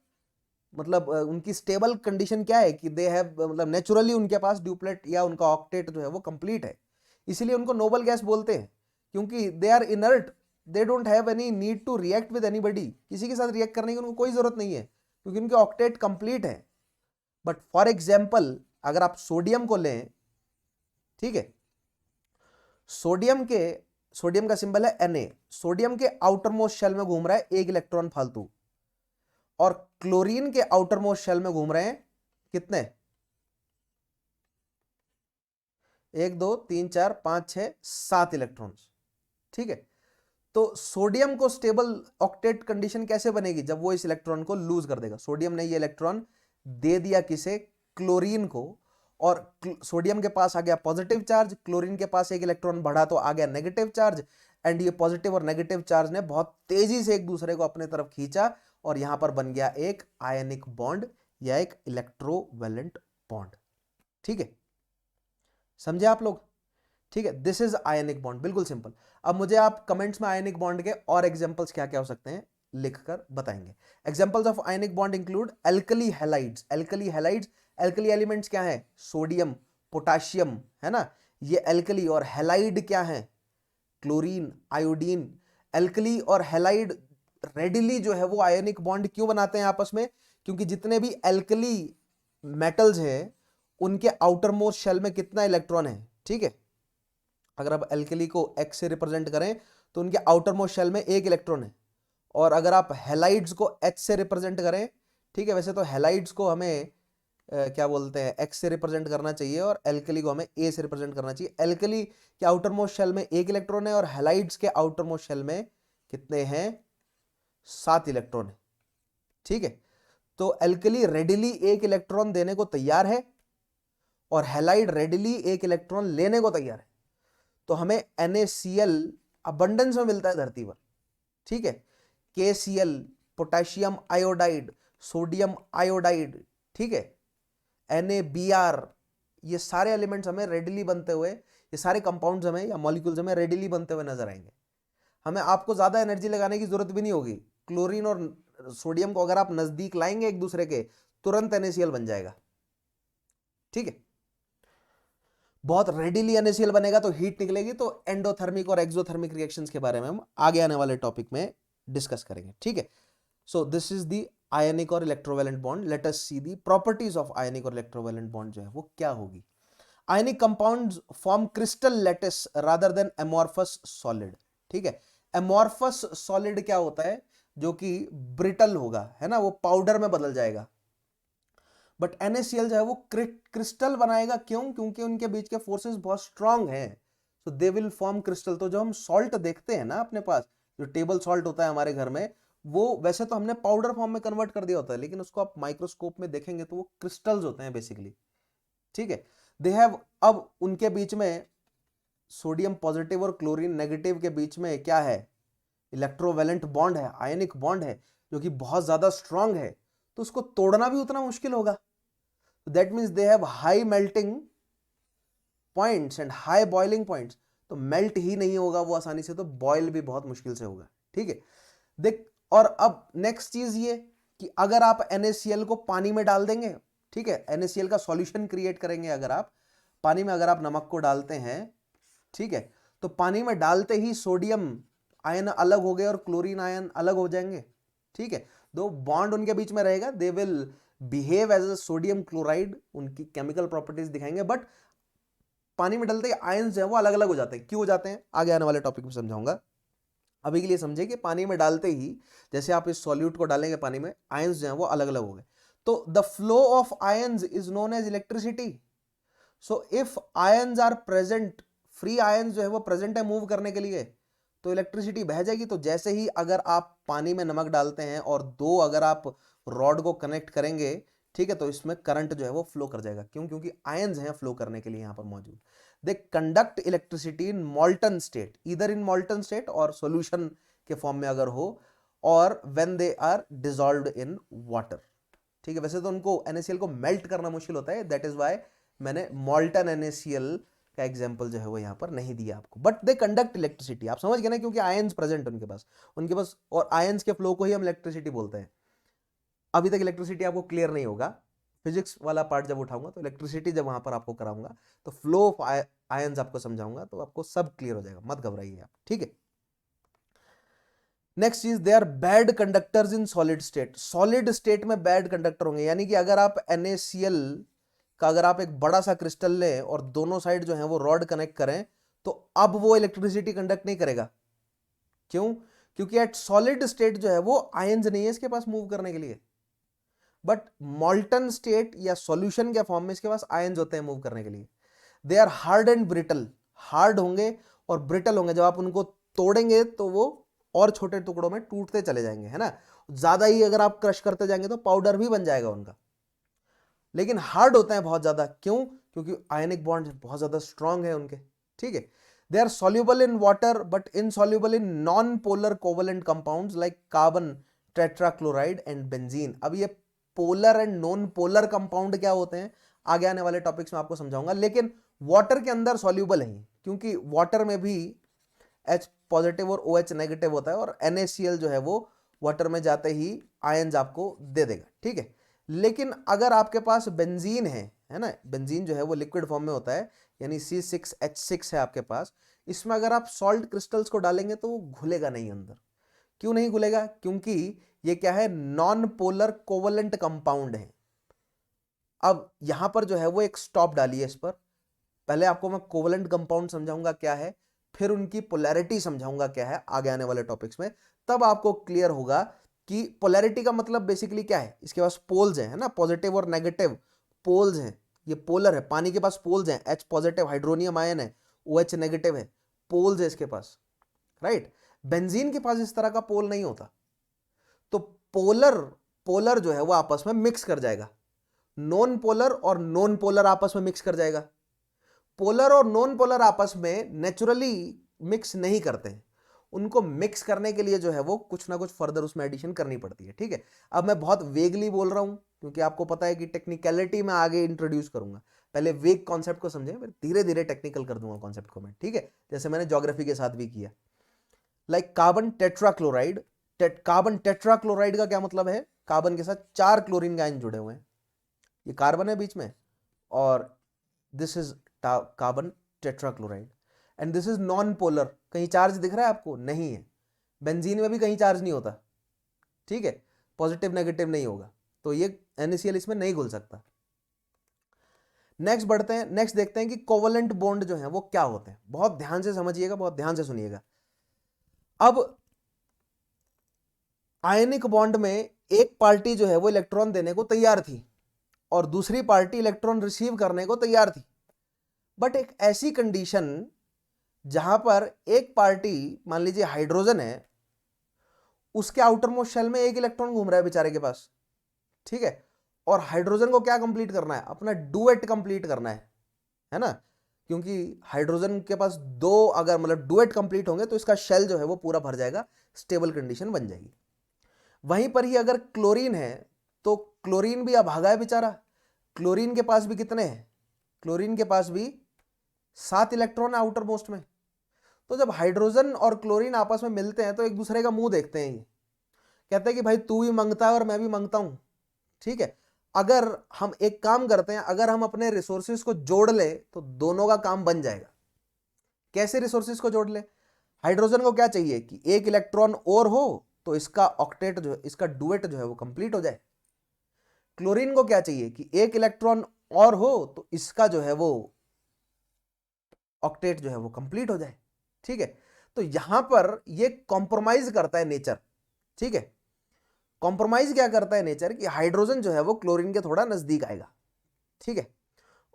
मतलब उनकी स्टेबल कंडीशन क्या है कि दे हैव, मतलब नेचुरली उनके पास डुप्लेट या उनका ऑक्टेट जो है वो कंप्लीट है, इसीलिए उनको नोबल गैस बोलते हैं, क्योंकि they are inert, they don't have any need to react with anybody, किसी के साथ रिएक्ट करने की उनको कोई जरूरत नहीं है क्योंकि उनके ऑक्टेट कंप्लीट है। बट फॉर एग्जाम्पल अगर आप सोडियम को लें, ठीक है, सोडियम का सिंबल है Na, सोडियम के आउटर मोस्ट शेल में घूम रहा है एक इलेक्ट्रॉन फालतू, और क्लोरीन के आउटर मोस्ट शेल में घूम रहे हैं कितने, 1 2 3 4 5 6 7 इलेक्ट्रॉन्स, ठीक है। तो सोडियम को स्टेबल ऑक्टेट कंडीशन कैसे बनेगी, जब वो इस इलेक्ट्रॉन को लूज कर देगा। सोडियम ने ये इलेक्ट्रॉन दे दिया किसे, क्लोरीन को, और सोडियम के पास आ गया पॉजिटिव चार्ज, क्लोरीन के पास एक इलेक्ट्रॉन बढ़ा तो आ गया नेगेटिव चार्ज, एंड ये पॉजिटिव और नेगेटिव चार्ज ने बहुत तेजी से एक दूसरे को अपने तरफ खींचा और यहां पर बन गया एक आयनिक बॉन्ड या एक इलेक्ट्रोवैलेंट बॉन्ड, ठीक है, समझे आप लोग, ठीक है। दिस इज आयनिक बॉन्ड, बिल्कुल सिंपल। अब मुझे आप कमेंट्स में आयनिक बॉन्ड के और एग्जांपल्स क्या क्या हो सकते हैं लिखकर बताएंगे। Examples of ionic bond include alkali halides, alkali elements क्या है, सोडियम, पोटाशियम, है ना, ये एल्कली, और हैलाइड क्या है, क्लोरीन, आयोडीन, एल्कली और हैलाइड रेडिली जो है वो आयनिक बॉन्ड क्यों बनाते हैं आपस में? क्योंकि जितने भी एल्कली मेटल्स हैं उनके आउटर मोस्ट शेल में कितना इलेक्ट्रॉन है, ठीक है, अगर आप एल्कली को X से रिप्रेजेंट करें तो उनके आउटर मोस्ट शेल में एक इलेक्ट्रॉन है, और अगर आप हैलाइड्स को H से रिप्रेजेंट करें, ठीक है, वैसे तो हैलाइड्स को हमें क्या बोलते हैं, X से रिप्रेजेंट करना चाहिए और एल्कली को हमें A से रिप्रेजेंट करना चाहिए। एल्कली के आउटर मोस्ट शेल में एक इलेक्ट्रॉन है और हैलाइड्स के आउटर मोस्ट शेल में कितने हैं, 7 इलेक्ट्रॉन है, ठीक है। तो एल्कली रेडिली एक इलेक्ट्रॉन देने को तैयार है और हैलाइड रेडिली एक इलेक्ट्रॉन लेने को तैयार है। तो हमें NaCl अबंडेंस में मिलता है धरती पर, ठीक है। KCl, potassium iodide, sodium iodide, ठीक है, NaBr, ये सारे एलिमेंट्स हमें रेडिली बनते हुए, ये सारे कंपाउंड्स हमें या मॉलिक्यूल्स हमें रेडिली बनते हुए नजर आएंगे। हमें आपको ज्यादा एनर्जी लगाने की जरूरत भी नहीं होगी। क्लोरीन और सोडियम को अगर आप नजदीक लाएंगे एक दूसरे के, तुरंत NaCl बन जाएगा, ठीक है। बहुत रेडिली NaCl बनेगा तो हीट निकलेगी, तो एंडोथर्मिक और एक्सोथर्मिक रिएक्शंस के बारे में हम आगे आने वाले टॉपिक में डिस्कस करेंगे, ठीक है। So this is the ionic or electrovalent bond. Let us see the properties of ionic or electrovalent bond जो है वो क्या होगी। Ionic compounds form crystal lattice rather than amorphous solid, ठीक है। एमॉर्फस सॉलिड क्या होता है, जो कि ब्रिटल होगा, है ना, वो पाउडर में बदल जाएगा। बट NaCl जो है वो क्रिस्टल बनाएगा, क्यों? क्योंकि उनके बीच के फोर्सेस बहुत स्ट्रांग हैं, सो दे विल फॉर्म क्रिस्टल। तो जो हम सॉल्ट देखते हैं ना अपने पास, जो टेबल सॉल्ट होता है हमारे घर में, वो वैसे तो हमने पाउडर फॉर्म में कन्वर्ट कर दिया होता है, लेकिन उसको आप माइक्रोस्कोप में देखेंगे तो वो क्रिस्टल्स होते हैं बेसिकली, ठीक है। दे हैव, अब उनके बीच में सोडियम पॉजिटिव और क्लोरीन नेगेटिव के बीच में क्या है, इलेक्ट्रोवैलेंट बॉन्ड है, आयनिक बॉन्ड है, जो कि बहुत ज्यादा स्ट्रांग है, तो उसको तोड़ना भी उतना मुश्किल होगा। That means they have high melting points and high boiling points. तो मेल्ट ही नहीं होगा वो आसानी से, तो बॉयल भी बहुत मुश्किल से होगा, ठीक है। देख, और अब नेक्स्ट चीज ये कि अगर आप NaCl को पानी में डाल देंगे, ठीक है, NaCl का सॉल्यूशन क्रिएट करेंगे, अगर आप पानी में, अगर आप नमक को डालते हैं, ठीक है, तो पानी में डालते ही सोडियम आयन अलग हो गए और क्लोरीन आयन अलग हो जाएंगे, ठीक है। दो बॉन्ड उनके बीच में रहेगा, they will behave as a sodium chloride, उनकी केमिकल प्रॉपर्टीज दिखाएंगे, बट पानी में डालते ही आयन्स जो है वो अलग अलग हो जाते हैं। क्यों हो जाते हैं, आगे आने वाले टॉपिक में समझाऊंगा। अभी के लिए समझे कि पानी में डालते ही, जैसे आप इस सॉल्यूट को डालेंगे पानी में, आयन्स जो है वो अलग अलग हो गए, तो the flow of ions is known as electricity. So if ions are present, free ions जो है वो प्रेजेंट है मूव करने के लिए, तो इलेक्ट्रिसिटी बह जाएगी। तो जैसे ही अगर आप पानी में नमक डालते हैं और दो अगर आप रॉड को कनेक्ट करेंगे, ठीक है, तो इसमें करंट जो है वो फ्लो कर जाएगा। क्यों? क्योंकि आयन्स हैं फ्लो करने के लिए यहां पर मौजूद। They conduct electricity in molten state, इधर इन मॉल्टन स्टेट और सॉल्यूशन के फॉर्म में अगर हो, और when they are dissolved in water, ठीक है। वैसे तो उनको NaCl को मेल्ट करना मुश्किल होता है, दैट इज वाई मैंने मॉल्टन NaCl का एग्जांपल जो है वो यहां पर नहीं दिया आपको, बट दे कंडक्ट इलेक्ट्रिसिटी। आप समझ गए ना, क्योंकि आयंस प्रेजेंट उनके पास, और आयंस के फ्लो को ही हम इलेक्ट्रिसिटी बोलते हैं। अभी तक इलेक्ट्रिसिटी आपको क्लियर नहीं होगा, फिजिक्स वाला पार्ट जब उठाऊंगा तो इलेक्ट्रिसिटी जब वहां पर आपको कराऊंगा तो फ्लो ऑफ आयंस आपको समझाऊंगा, तो आपको सब क्लियर हो जाएगा, मत घबराइए आप, ठीक है। नेक्स्ट चीज, they are bad conductors in solid state. Solid state में बैड कंडक्टर होंगे, यानी कि अगर आप NaCl का अगर आप एक बड़ा सा क्रिस्टल लें और दोनों साइड जो है वो रॉड कनेक्ट करें, तो अब वो इलेक्ट्रिसिटी कंडक्ट नहीं करेगा। क्यों? क्योंकि एट सॉलिड स्टेट जो है वो आयंस नहीं है इसके पास मूव करने के लिए, बट मॉल्टन स्टेट या सॉल्यूशन के फॉर्म में इसके पास आयंस होते हैं मूव करने के लिए। They are hard and brittle, hard होंगे और ब्रिटल होंगे, जब आप उनको तोड़ेंगे तो वो और छोटे टुकड़ों में टूटते चले जाएंगे, है ना। ज्यादा ही अगर आप क्रश करते जाएंगे तो पाउडर भी बन जाएगा उनका, लेकिन हार्ड होते हैं बहुत ज्यादा। क्यों? क्योंकि आयनिक बॉन्ड बहुत ज्यादा स्ट्रांग है उनके, ठीक है। They are soluble in water but insoluble in non polar covalent compounds like carbon tetrachloride and benzene. अब ये polar and non polar compound क्या होते हैं आगे आने वाले टॉपिक्स में आपको समझाऊंगा, लेकिन वाटर के अंदर सॉल्युबल है, क्योंकि वाटर में भी H पॉजिटिव और OH नेगेटिव होता है, और NaCl जो है वो वाटर में जाते ही आयंस आपको दे देगा, ठीक है। लेकिन अगर आपके पास बेंजीन है ना, बेंजीन जो है वो लिक्विड फॉर्म में होता है, यानी C6H6 है आपके पास, इसमें अगर आप सॉल्ट क्रिस्टल्स को डालेंगे तो वो घुलेगा नहीं अंदर। क्यों नहीं घुलेगा? क्योंकि ये क्या है, नॉन पोलर कोवलेंट कंपाउंड है। अब यहां पर जो है वो एक स्टॉप डालिए इस पर। पहले आपको मैं कोवलेंट कंपाउंड समझाऊंगा क्या है, फिर उनकी पोलैरिटी समझाऊंगा क्या है आगे आने वाले टॉपिक्स में। तब आपको क्लियर होगा कि पोलैरिटी का मतलब बेसिकली क्या है। इसके पास पोल्स हैं, है ना, पॉजिटिव और नेगेटिव पोल्स हैं। ये पोलर है, पानी के पास पोल्स हैं, H पॉजिटिव हाइड्रोनियम आयन है, OH नेगेटिव है, पोल्स है इसके पास, राइट। बेंजीन के पास इस तरह का पोल नहीं होता। तो पोलर पोलर जो है वो आपस में मिक्स कर जाएगा, नॉन पोलर और नॉन पोलर आपस में मिक्स कर जाएगा। पोलर और नॉन पोलर आपस में नेचुरली मिक्स नहीं करते हैं, उनको मिक्स करने के लिए जो है वो कुछ ना कुछ फर्दर उसमें एडिशन करनी पड़ती है, ठीक है। अब मैं बहुत वेगली बोल रहा हूं क्योंकि आपको पता है कि टेक्निकलिटी में आगे इंट्रोड्यूस करूंगा। पहले वेग कॉन्सेप्ट को समझें, फिर धीरे धीरे टेक्निकल कर दूंगा कॉन्सेप्ट को मैं, ठीक है, जैसे मैंने ज्योग्राफी के साथ भी किया। Like carbon tetrachloride. Carbon tetrachloride का क्या मतलब है? कार्बन के साथ 4 क्लोरीन के आयन जुड़े हुए हैं, ये कार्बन है बीच में, और this is carbon tetrachloride and this is non polar. कहीं चार्ज दिख रहा है आपको? नहीं है। बेंजीन में भी कहीं चार्ज नहीं होता, ठीक है, पॉजिटिव नेगेटिव नहीं होगा, तो ये NaCl इसमें नहीं घुल सकता। नेक्स्ट बढ़ते हैं, नेक्स्ट देखते हैं कि कोवलेंट बॉन्ड जो है वो क्या होते हैं। बहुत ध्यान से समझिएगा, बहुत ध्यान से सुनिएगा। अब आयनिक बॉन्ड में एक पार्टी जो है वो इलेक्ट्रॉन देने को तैयार थी और दूसरी पार्टी इलेक्ट्रॉन रिसीव करने को तैयार थी। बट एक ऐसी कंडीशन जहां पर एक पार्टी, मान लीजिए हाइड्रोजन है, उसके आउटर मोस्ट शेल में एक इलेक्ट्रॉन घूम रहा है बेचारे के पास, ठीक है, और हाइड्रोजन को क्या कंप्लीट करना है? अपना डुएट कंप्लीट करना है ना, क्योंकि हाइड्रोजन के पास 2 अगर मतलब डुएट कंप्लीट होंगे तो इसका शेल जो है वो पूरा भर जाएगा, स्टेबल कंडीशन बन जाएगी। वहीं पर ही अगर क्लोरीन है तो क्लोरीन भी अभागा है बेचारा। क्लोरीन के पास भी कितने हैं? क्लोरीन के पास भी 7 इलेक्ट्रॉन है आउटर मोस्ट में। तो जब हाइड्रोजन और क्लोरीन आपस में मिलते हैं तो एक दूसरे का मुंह देखते हैं, ये कहते हैं कि भाई तू भी मांगता है और मैं भी मांगता हूं, ठीक है। अगर हम एक काम करते हैं, अगर हम अपने रिसोर्सेज को जोड़ ले तो दोनों का काम बन जाएगा। कैसे रिसोर्सेज को जोड़ ले? हाइड्रोजन को क्या चाहिए कि एक इलेक्ट्रॉन और हो तो इसका ऑक्टेट जो है, इसका डुएट जो है वो कंप्लीट हो जाए। क्लोरीन को क्या चाहिए कि एक इलेक्ट्रॉन और हो तो इसका जो है वो ऑक्टेट जो है वो कंप्लीट हो जाए, ठीक है। तो यहां पर ये कॉम्प्रोमाइज करता है नेचर, ठीक है। कॉम्प्रोमाइज क्या करता है नेचर कि हाइड्रोजन जो है वो क्लोरीन के थोड़ा नजदीक आएगा, ठीक है,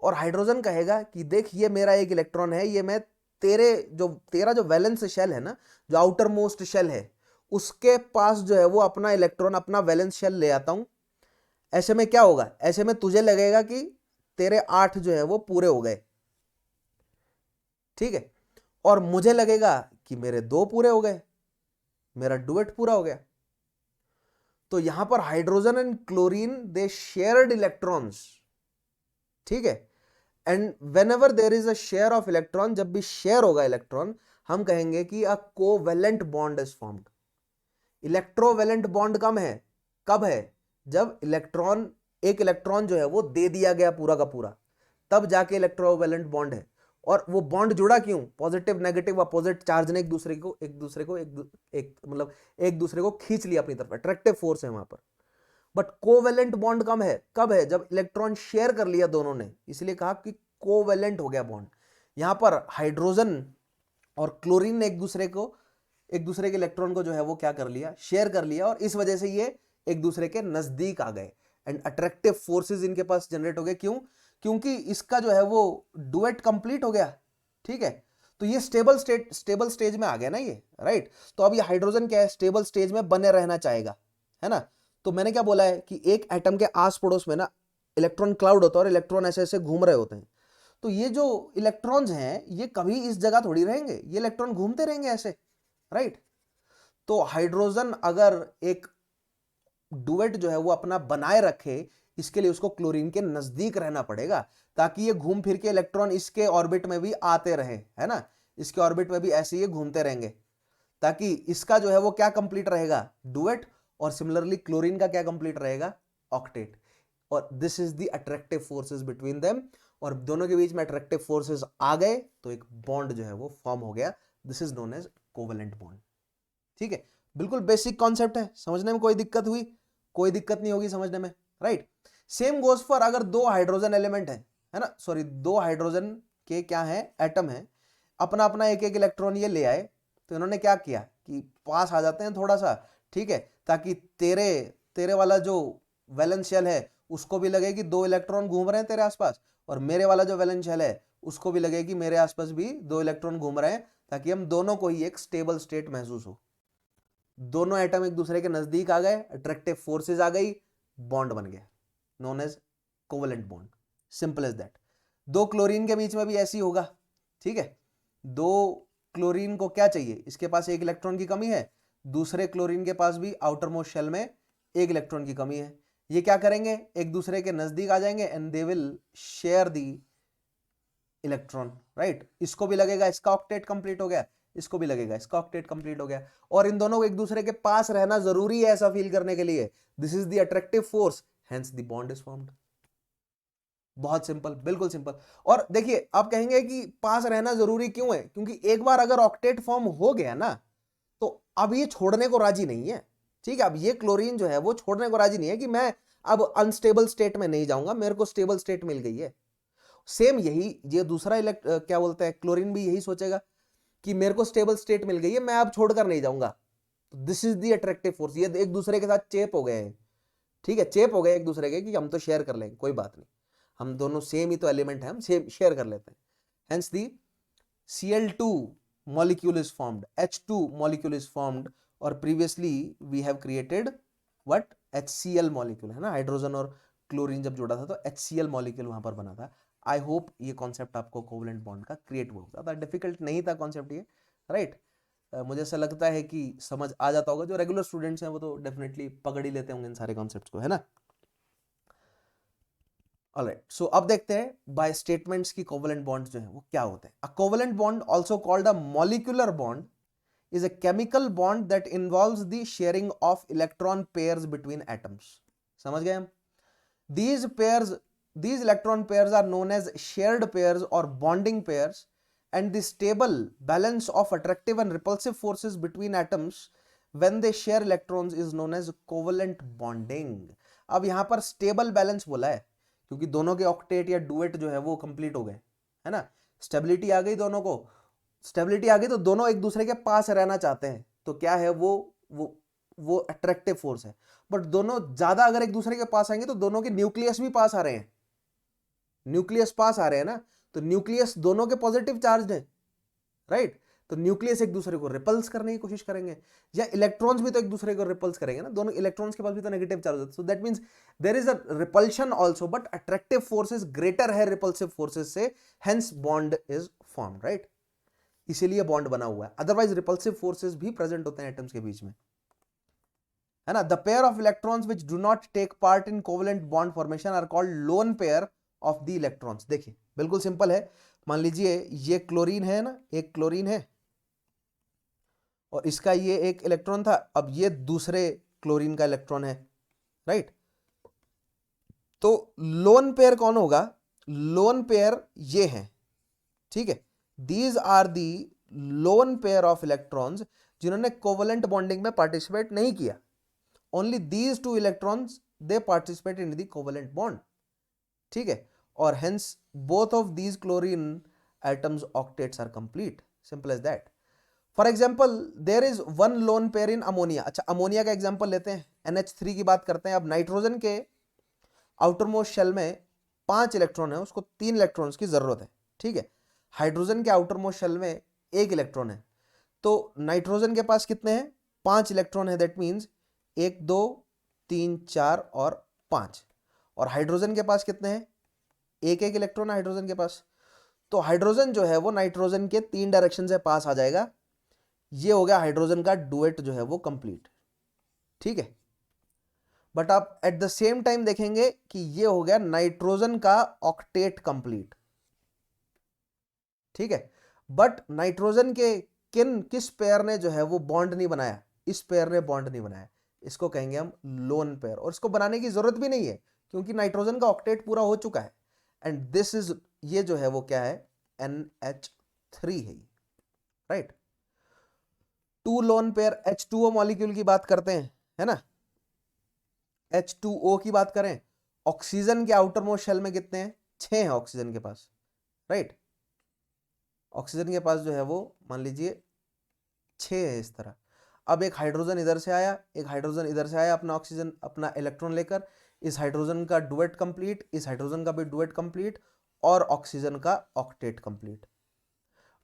और हाइड्रोजन कहेगा कि देख ये मेरा एक इलेक्ट्रॉन है, ये मैं तेरा जो वैलेंस शेल है ना, जो आउटर मोस्ट शेल है, उसके पास जो है वो अपना इलेक्ट्रॉन, अपना वैलेंस शेल ले आता हूं। ऐसे में क्या होगा? ऐसे में तुझे लगेगा कि तेरे 8 जो है वो पूरे हो गए, ठीक है, और मुझे लगेगा कि मेरे 2 पूरे हो गए, मेरा डुएट पूरा हो गया। तो यहां पर hydrogen and chlorine they shared electrons, ठीक है, and when ever there is a share of electron, जब भी शेयर होगा इलेक्ट्रॉन, हम कहेंगे कि अ covalent bond is formed. Electrovalent bond कब है? जब एक इलेक्ट्रॉन जो है वो दे दिया गया पूरा का पूरा, तब जाके इलेक्ट्रोवेलेंट बॉन्ड है। और वो बॉन्ड जुड़ा क्यों? पॉजिटिव नेगेटिव अपोजिट चार्ज ने एक दूसरे को खींच लिया अपनी तरफ, अट्रैक्टिव फोर्स है वहां पर। बट कोवेलेंट बॉन्ड कब है? जब इलेक्ट्रॉन शेयर कर लिया दोनों ने, इसलिए कहा कि कोवेलेंट हो गया बॉन्ड। यहां पर हाइड्रोजन और क्लोरीन ने एक दूसरे के इलेक्ट्रॉन को जो है वो क्या कर लिया? शेयर कर लिया, और इस वजह से ये एक दूसरे के नजदीक आ गए एंड अट्रैक्टिव फोर्सेस इनके पास जनरेट हो गए। क्यों? क्योंकि इसका जो है वो डुएट कंप्लीट हो गया, ठीक है। तो ये स्टेबल स्टेज में आ गया ना ये, राइट। तो अब ये हाइड्रोजन क्या है? स्टेबल स्टेज में बने रहना चाहेगा, है ना। तो मैंने क्या बोला है कि एक एटम के आस पड़ोस में ना इलेक्ट्रॉन क्लाउड होता है और इलेक्ट्रॉन ऐसे ऐसे घूम रहे होते हैं। तो ये जो इलेक्ट्रॉन्स हैं ये कभी इस जगह थोड़ी रहेंगे, ये इलेक्ट्रॉन घूमते रहेंगे ऐसे, राइट। तो हाइड्रोजन अगर एक डुएट जो है वो अपना बनाए रखे, इसके लिए उसको क्लोरीन के नजदीक रहना पड़ेगा, ताकि ये घूम फिर के इलेक्ट्रॉन इसके ऑर्बिट में भी आते रहे, है ना, इसके ऑर्बिट में भी ऐसे ये घूमते रहेंगे, ताकि इसका जो है वो क्या कंप्लीट रहेगा? डुएट, और सिमिलरली क्लोरीन का क्या कंप्लीट रहेगा? ऑक्टेट। और this is the attractive forces between them, और दोनों के बीच में अट्रैक्टिव फोर्सेस आ गए तो एक बॉन्ड जो है वो फॉर्म हो गया। This is known as covalent bond. ठीक है, बिल्कुल बेसिक कॉन्सेप्ट है, समझने में कोई दिक्कत हुई? कोई दिक्कत नहीं होगी समझने में, राइट। सेम गोज फॉर अगर दो हाइड्रोजन एलिमेंट है ना, सॉरी दो हाइड्रोजन के क्या है, एटम है, अपना अपना एक एक इलेक्ट्रॉन ये ले आए, तो इन्होंने क्या किया कि पास आ जाते हैं थोड़ा सा, ठीक है, ताकि तेरे तेरे वाला जो वैलेंस शेल है उसको भी लगे कि दो इलेक्ट्रॉन घूम रहे हैं तेरे आसपास, और मेरे वाला जो वैलेंस शेल है उसको भी लगे कि मेरे आसपास भी दो इलेक्ट्रॉन घूम रहे हैं, ताकि हम दोनों को ही एक स्टेबल स्टेट महसूस हो। दोनों एटम एक दूसरे के नजदीक आ गए, अट्रैक्टिव फोर्सेस आ गई, बॉन्ड बन गया, known as covalent bond. Simple as that. दो क्लोरीन के बीच में भी ऐसी होगा, ठीक है। दो क्लोरीन को क्या चाहिए, इसके पास एक इलेक्ट्रॉन की कमी है, दूसरे क्लोरीन के पास भी आउटर मोस्ट शेल में एक इलेक्ट्रॉन की कमी है। ये क्या करेंगे, एक दूसरे के नजदीक आ जाएंगे and they will share the electron, right. इसको भी लगेगा इसका ऑक्टेट कंप्लीट हो गया, इसको भी लगेगा इसका ऑक्टेट कंप्लीट हो गया, और इन दोनों को एक दूसरे के पास रहना जरूरी है ऐसा फील करने के लिए। This is the attractive force, hence the bond is formed. बहुत सिंपल, बिल्कुल सिंपल। और देखिए आप कहेंगे कि पास रहना जरूरी क्यों है, क्योंकि एक बार अगर ऑक्टेट फॉर्म हो गया ना, तो अब ये छोड़ने को राजी नहीं है, ठीक है। अब ये क्लोरीन जो है वो छोड़ने को राजी नहीं है कि मैं अब अनस्टेबल स्टेट में नहीं जाऊंगा, मेरे को स्टेबल स्टेट मिल गई है। सेम यही ये दूसरा क्या बोलते हैं, क्लोरीन भी यही सोचेगा कि मेरे को स्टेबल स्टेट मिल गई है, मैं अब छोड़कर नहीं जाऊंगा। This is the attractive force. ये एक दूसरे के साथ चेप हो गए हैं, ठीक है, चेप हो गए एक दूसरे के कि हम तो शेयर कर लेंगे, कोई बात नहीं, हम दोनों सेम ही तो एलिमेंट है, हम सेम शेयर कर लेते हैं। Hence the Cl2 molecule is formed, H2 molecule is formed, और previously we have created what, HCl molecule, है ना। हाइड्रोजन और क्लोरीन जब जोड़ा था तो HCl मॉलिक्यूल वहां पर बना था। आई होप ये कॉन्सेप्ट आपको कोवेलेंट बॉन्ड का क्रिएट हुआ, ज्यादा डिफिकल्ट नहीं था कॉन्सेप्ट ये, राइट। मुझे ऐसा लगता है कि समझ आ जाता होगा, जो रेगुलर स्टूडेंट्स हैं वो तो डेफिनेटली पकड़ ही लेते होंगे इन सारे कॉन्सेप्ट्स को, है ना। ऑलराइट, सो अब देखते हैं बाय स्टेटमेंट्स की कोवेलेंट बॉन्ड्स जो है वो क्या होते हैं। अ covalent bond also called a molecular bond is a chemical bond that involves the sharing of electron pairs between atoms. समझ गए हम? These electron pairs are known as shared pairs or bonding pairs, and the stable balance of attractive and repulsive forces between atoms when they share electrons is known as covalent bonding. अब यहां पर stable balance बोला है क्योंकि दोनों के octet या duet जो है वो कंप्लीट हो गए, है ना। स्टेबिलिटी आ गई, दोनों को स्टेबिलिटी आ गई, तो दोनों एक दूसरे के पास रहना चाहते हैं, तो क्या है वो अट्रैक्टिव फोर्स है। बट दोनों ज्यादा अगर एक दूसरे के पास आएंगे तो दोनों के न्यूक्लियस भी पास आ रहे हैं, न्यूक्लियस पास आ रहे हैं ना, तो न्यूक्लियस दोनों के पॉजिटिव चार्ज है, राइट। तो न्यूक्लियस एक दूसरे को रिपल्स करने की कोशिश करेंगे, या इलेक्ट्रॉन्स भी तो एक दूसरे को रिपल्स करेंगे ना, दोनों इलेक्ट्रॉन्स के पास भी तो नेगेटिव चार्ज होता है। So that means there is a repulsion also, but attractive forces greater है रिपल्सिव फोर्सेस से, hence bond is formed, right. इसीलिए बॉन्ड बना हुआ है, अदरवाइज रिपल्सिव फोर्सेस भी प्रेजेंट होते हैं एटम्स के बीच में, है ना। The pair of electrons which do not take part in covalent bond formation are called lone pair of the electrons. देखिए बिल्कुल सिंपल है, मान लीजिए ये क्लोरीन है ना, एक क्लोरीन है और इसका ये एक इलेक्ट्रॉन था, अब ये दूसरे क्लोरीन का इलेक्ट्रॉन है, राइट। तो लोन पेयर कौन होगा, लोन पेयर ये है, ठीक है। These are the lone pair of electrons जिन्होंने कोवेलेंट बॉन्डिंग में पार्टिसिपेट नहीं किया। Only these two electrons they participate in the covalent bond, ठीक है। और hence both of these chlorine atoms octets are complete, simple as that. For example, there is one lone pair in ammonia. अच्छा ammonia का example लेते हैं, NH3 की बात करते हैं। अब नाइट्रोजन के आउटर मोस्ट शेल में 5 इलेक्ट्रॉन है, उसको 3 इलेक्ट्रॉन्स की जरूरत है, ठीक है। हाइड्रोजन के आउटर मोस्ट शेल में 1 इलेक्ट्रॉन है, तो नाइट्रोजन के पास कितने हैं, 5 इलेक्ट्रॉन है, दैट मींस 1 2 3 4 और 5। और हाइड्रोजन के पास कितने हैं, एक इलेक्ट्रॉन है हाइड्रोजन के पास। तो हाइड्रोजन जो है वो नाइट्रोजन के 3 डायरेक्शन से पास आ जाएगा। ये हो गया हाइड्रोजन का डुएट जो है वो कंप्लीट, ठीक है। बट आप एट द सेम टाइम देखेंगे कि ये हो गया नाइट्रोजन का ऑक्टेट कंप्लीट, ठीक है। बट नाइट्रोजन के किस पेयर ने जो है वो बॉन्ड नहीं बनाया, इस पेयर ने बॉन्ड नहीं बनाया, इसको कहेंगे हम लोन पेयर। और इसको बनाने की जरूरत भी नहीं है क्योंकि नाइट्रोजन का ऑक्टेट पूरा हो चुका है। एंड दिस इज, ये जो है वो क्या है, NH3 है, right. Two lone pair H2O molecule की बात करते हैं, है ना, H2O की बात करें, ऑक्सीजन के आउटर मोस्ट शेल में कितने हैं, 6 हैं ऑक्सीजन के पास, राइट। ऑक्सीजन के पास जो है वो मान लीजिए 6 है इस तरह। अब एक हाइड्रोजन इधर से आया, एक हाइड्रोजन इधर से आया, अपना ऑक्सीजन अपना इलेक्ट्रॉन लेकर, इस हाइड्रोजन का डुएट कंप्लीट, इस हाइड्रोजन का भी डुएट कंप्लीट, और ऑक्सीजन का ऑक्टेट कंप्लीट।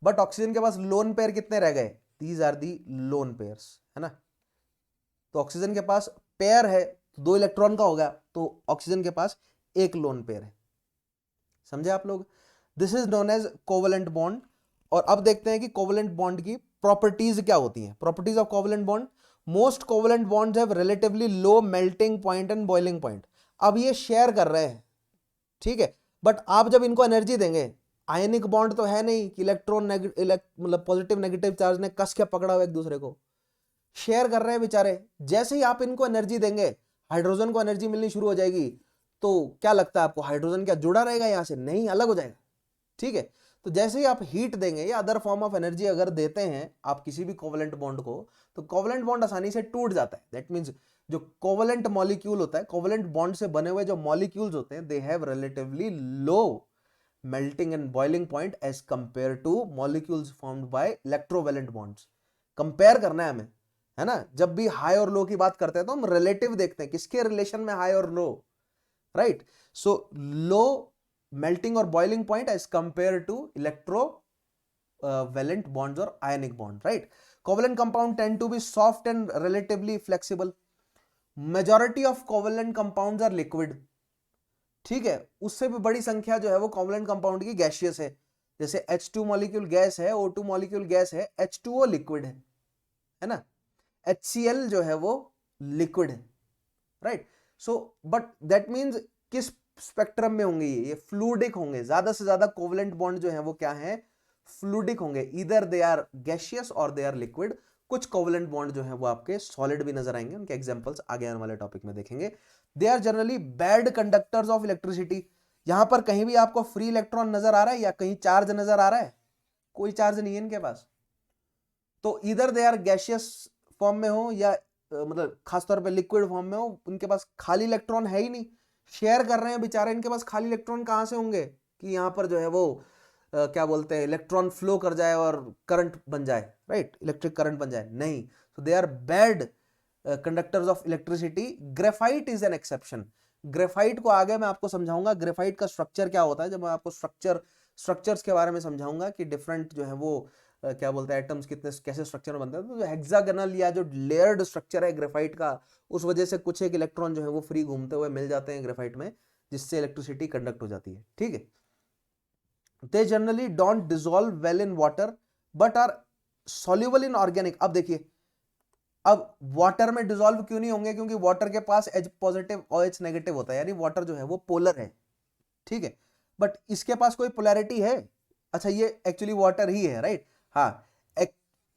बट ऑक्सीजन के पास लोन पेयर कितने रह गए, these are the lone pairs, है ना। तो ऑक्सीजन के पास पेयर है, 2 इलेक्ट्रॉन का होगा, तो ऑक्सीजन के पास एक लोन पेयर है, समझे आप लोग। This is known as covalent bond. और अब देखते हैं कि कोवेलेंट बॉन्ड की प्रॉपर्टीज क्या होती हैं। Properties of covalent bond, most covalent bonds have relatively low melting point and boiling point. अब ये शेयर कर रहे हैं, ठीक है, बट आप जब इनको एनर्जी देंगे, आयनिक बॉन्ड तो है नहीं कि इलेक्ट्रॉन मतलब पॉजिटिव नेगेटिव चार्ज ने कस के पकड़ा हुआ एक दूसरे को, शेयर कर रहे हैं बेचारे। जैसे ही आप इनको एनर्जी देंगे, हाइड्रोजन को एनर्जी मिलनी शुरू हो जाएगी, तो क्या लगता है आपको, हाइड्रोजन क्या जुड़ा रहेगा यहां से, नहीं, अलग हो जाएगा, ठीक है। तो जैसे ही आप हीट देंगे या अदर फॉर्म ऑफ एनर्जी अगर देते हैं आप किसी भी कोवेलेंट बॉन्ड को, तो कोवेलेंट बॉन्ड आसानी से टूट जाता है। दैट मींस जो कोवेलेंट मॉलिक्यूल होता है, कोवेलेंट बॉन्ड से बने हुए जो मॉलिक्यूल्स होते हैं, they have relatively low melting and boiling point as compare to molecules formed by electrovalent bonds. Compare करना है हमें, है ना। जब भी हाई और लो की बात करते हैं तो हम रिलेटिव देखते हैं, किसके रिलेशन में हाई और low, right. So low melting or boiling point as compared to electrovalent bonds or ionic bond, right. Covalent compound tend to be soft and relatively flexible. Majority of covalent compounds are liquid, ठीक है। उससे भी बड़ी संख्या जो है वो covalent compound की gaseous है। जैसे H2 मॉलिक्यूल गैस है, O2 मॉलिक्यूल गैस है, H2O लिक्विड है ना, HCl जो है वो लिक्विड है, right. So but that means किस स्पेक्ट्रम में होंगे, ये फ्लूइडिक होंगे। ज्यादा से ज्यादा कोवेलेंट बॉन्ड जो है वो क्या है, फ्लूइडिक होंगे। इधर दे आर गैसियस और दे आर लिक्विड। कुछ कोवेलेंट बॉन्ड जो है वो आपके सॉलिड भी नजर आएंगे, उनके एग्जांपल्स आगे आने वाले टॉपिक में देखेंगे। They are generally bad conductors of electricity. यहां पर कहीं भी आपको फ्री इलेक्ट्रॉन नजर आ रहा है या कहीं चार्ज नजर आ रहा है, कोई चार्ज नहीं है इनके पास। तो इधर दे आर गैसियस फॉर्म में हो या मतलब खासतौर पे लिक्विड फॉर्म में हो, उनके पास खाली इलेक्ट्रॉन है ही नहीं, शेयर कर रहे हैं बेचारे। इनके पास खाली इलेक्ट्रॉन कहां से होंगे कि यहां पर जो है वो क्या बोलते हैं, इलेक्ट्रॉन फ्लो कर जाए और करंट बन जाए, राइट, इलेक्ट्रिक करंट बन जाए, नहीं। So they are bad conductors of electricity. Graphite is an exception. Graphite को आगे मैं आपको समझाऊंगा, ग्रेफाइट का स्ट्रक्चर क्या होता है, जब मैं आपको स्ट्रक्चर्स के बारे में समझाऊंगा कि डिफरेंट जो है वो क्या बोलते हैं एटम्स कितने कैसे स्ट्रक्चर में बनते हैं। तो जो हेक्सागोनल या जो लेयर्ड स्ट्रक्चर है ग्रेफाइट का, उस वजह से कुछ एक इलेक्ट्रॉन जो है वो फ्री घूमते हुए मिल जाते हैं ग्रेफाइट में, जिससे इलेक्ट्रिसिटी कंडक्ट हो जाती है, ठीक है। They generally don't dissolve well in water but are soluble in organic. अब देखिए, अब वाटर में डिसॉल्व क्यों नहीं होंगे, क्योंकि वाटर के पास H पॉजिटिव और H नेगेटिव होता है, यानी वाटर जो है वो पोलर है, ठीक है। बट इसके पास कोई पोलैरिटी है, अच्छा ये एक्चुअली वाटर ही है, राइट। हाँ,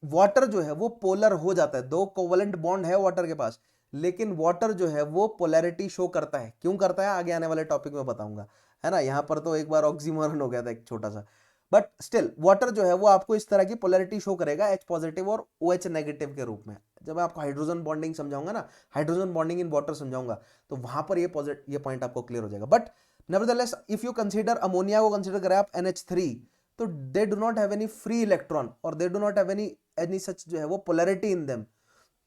वाटर जो है वो पोलर हो जाता है, 2 कोवेलेंट बॉन्ड है वाटर के पास, लेकिन वाटर जो है वो पोलैरिटी शो करता है। क्यों करता है आगे आने वाले टॉपिक में बताऊंगा, है ना। यहां पर तो एक बार ऑक्सीमोरन हो गया था एक छोटा सा, बट स्टिल वाटर जो है वो आपको इस तरह की पोलैरिटी शो करेगा, H पॉजिटिव और OH नेगेटिव के रूप में। जब मैं आपको हाइड्रोजन बॉन्डिंग समझाऊंगा ना, हाइड्रोजन बॉन्डिंग इन वाटर समझाऊंगा, तो वहां पर ये पॉइंट आपको क्लियर हो जाएगा। But nevertheless if you consider ammonia को कंसीडर करें आप NH3, तो they do not have any free electron और they do not have any such जो है वो पोलैरिटी इन देम।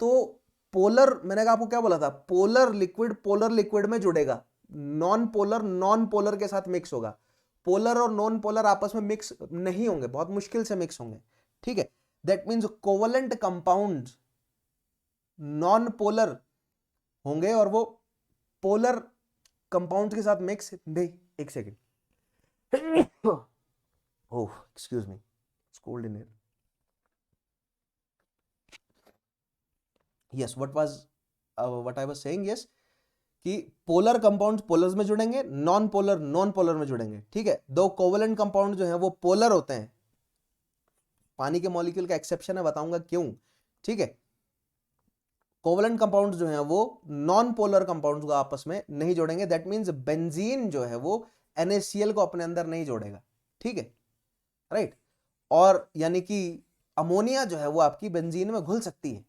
तो पोलर, मैंने आपको क्या बोला था, पोलर लिक्विड में जुड़ेगा, नॉन पोलर के साथ मिक्स होगा। पोलर और नॉन पोलर आपस में मिक्स नहीं होंगे, बहुत मुश्किल से मिक्स होंगे, ठीक है। That means covalent compound non polar होंगे और वो पोलर कंपाउंड के साथ मिक्स नहीं। एक second, oh excuse me, it's cold in here. Yes, what I was saying, yes, कि पोलर कंपाउंड्स पोलर्स में जुड़ेंगे, नॉन पोलर में जुड़ेंगे, ठीक है। 2 कोवेलेंट कंपाउंड जो है वो पोलर होते हैं, पानी के मॉलिक्यूल का एक्सेप्शन है, बताऊंगा क्यों, ठीक है। कोवेलेंट कंपाउंड जो है वो नॉन पोलर कंपाउंड्स को आपस में नहीं जोड़ेंगे। दैट मीन्स बेंजीन जो है वो NaCl को अपने अंदर नहीं जोड़ेगा, ठीक है, राइट। और यानी कि अमोनिया जो है वो आपकी बेंजीन में घुल सकती है,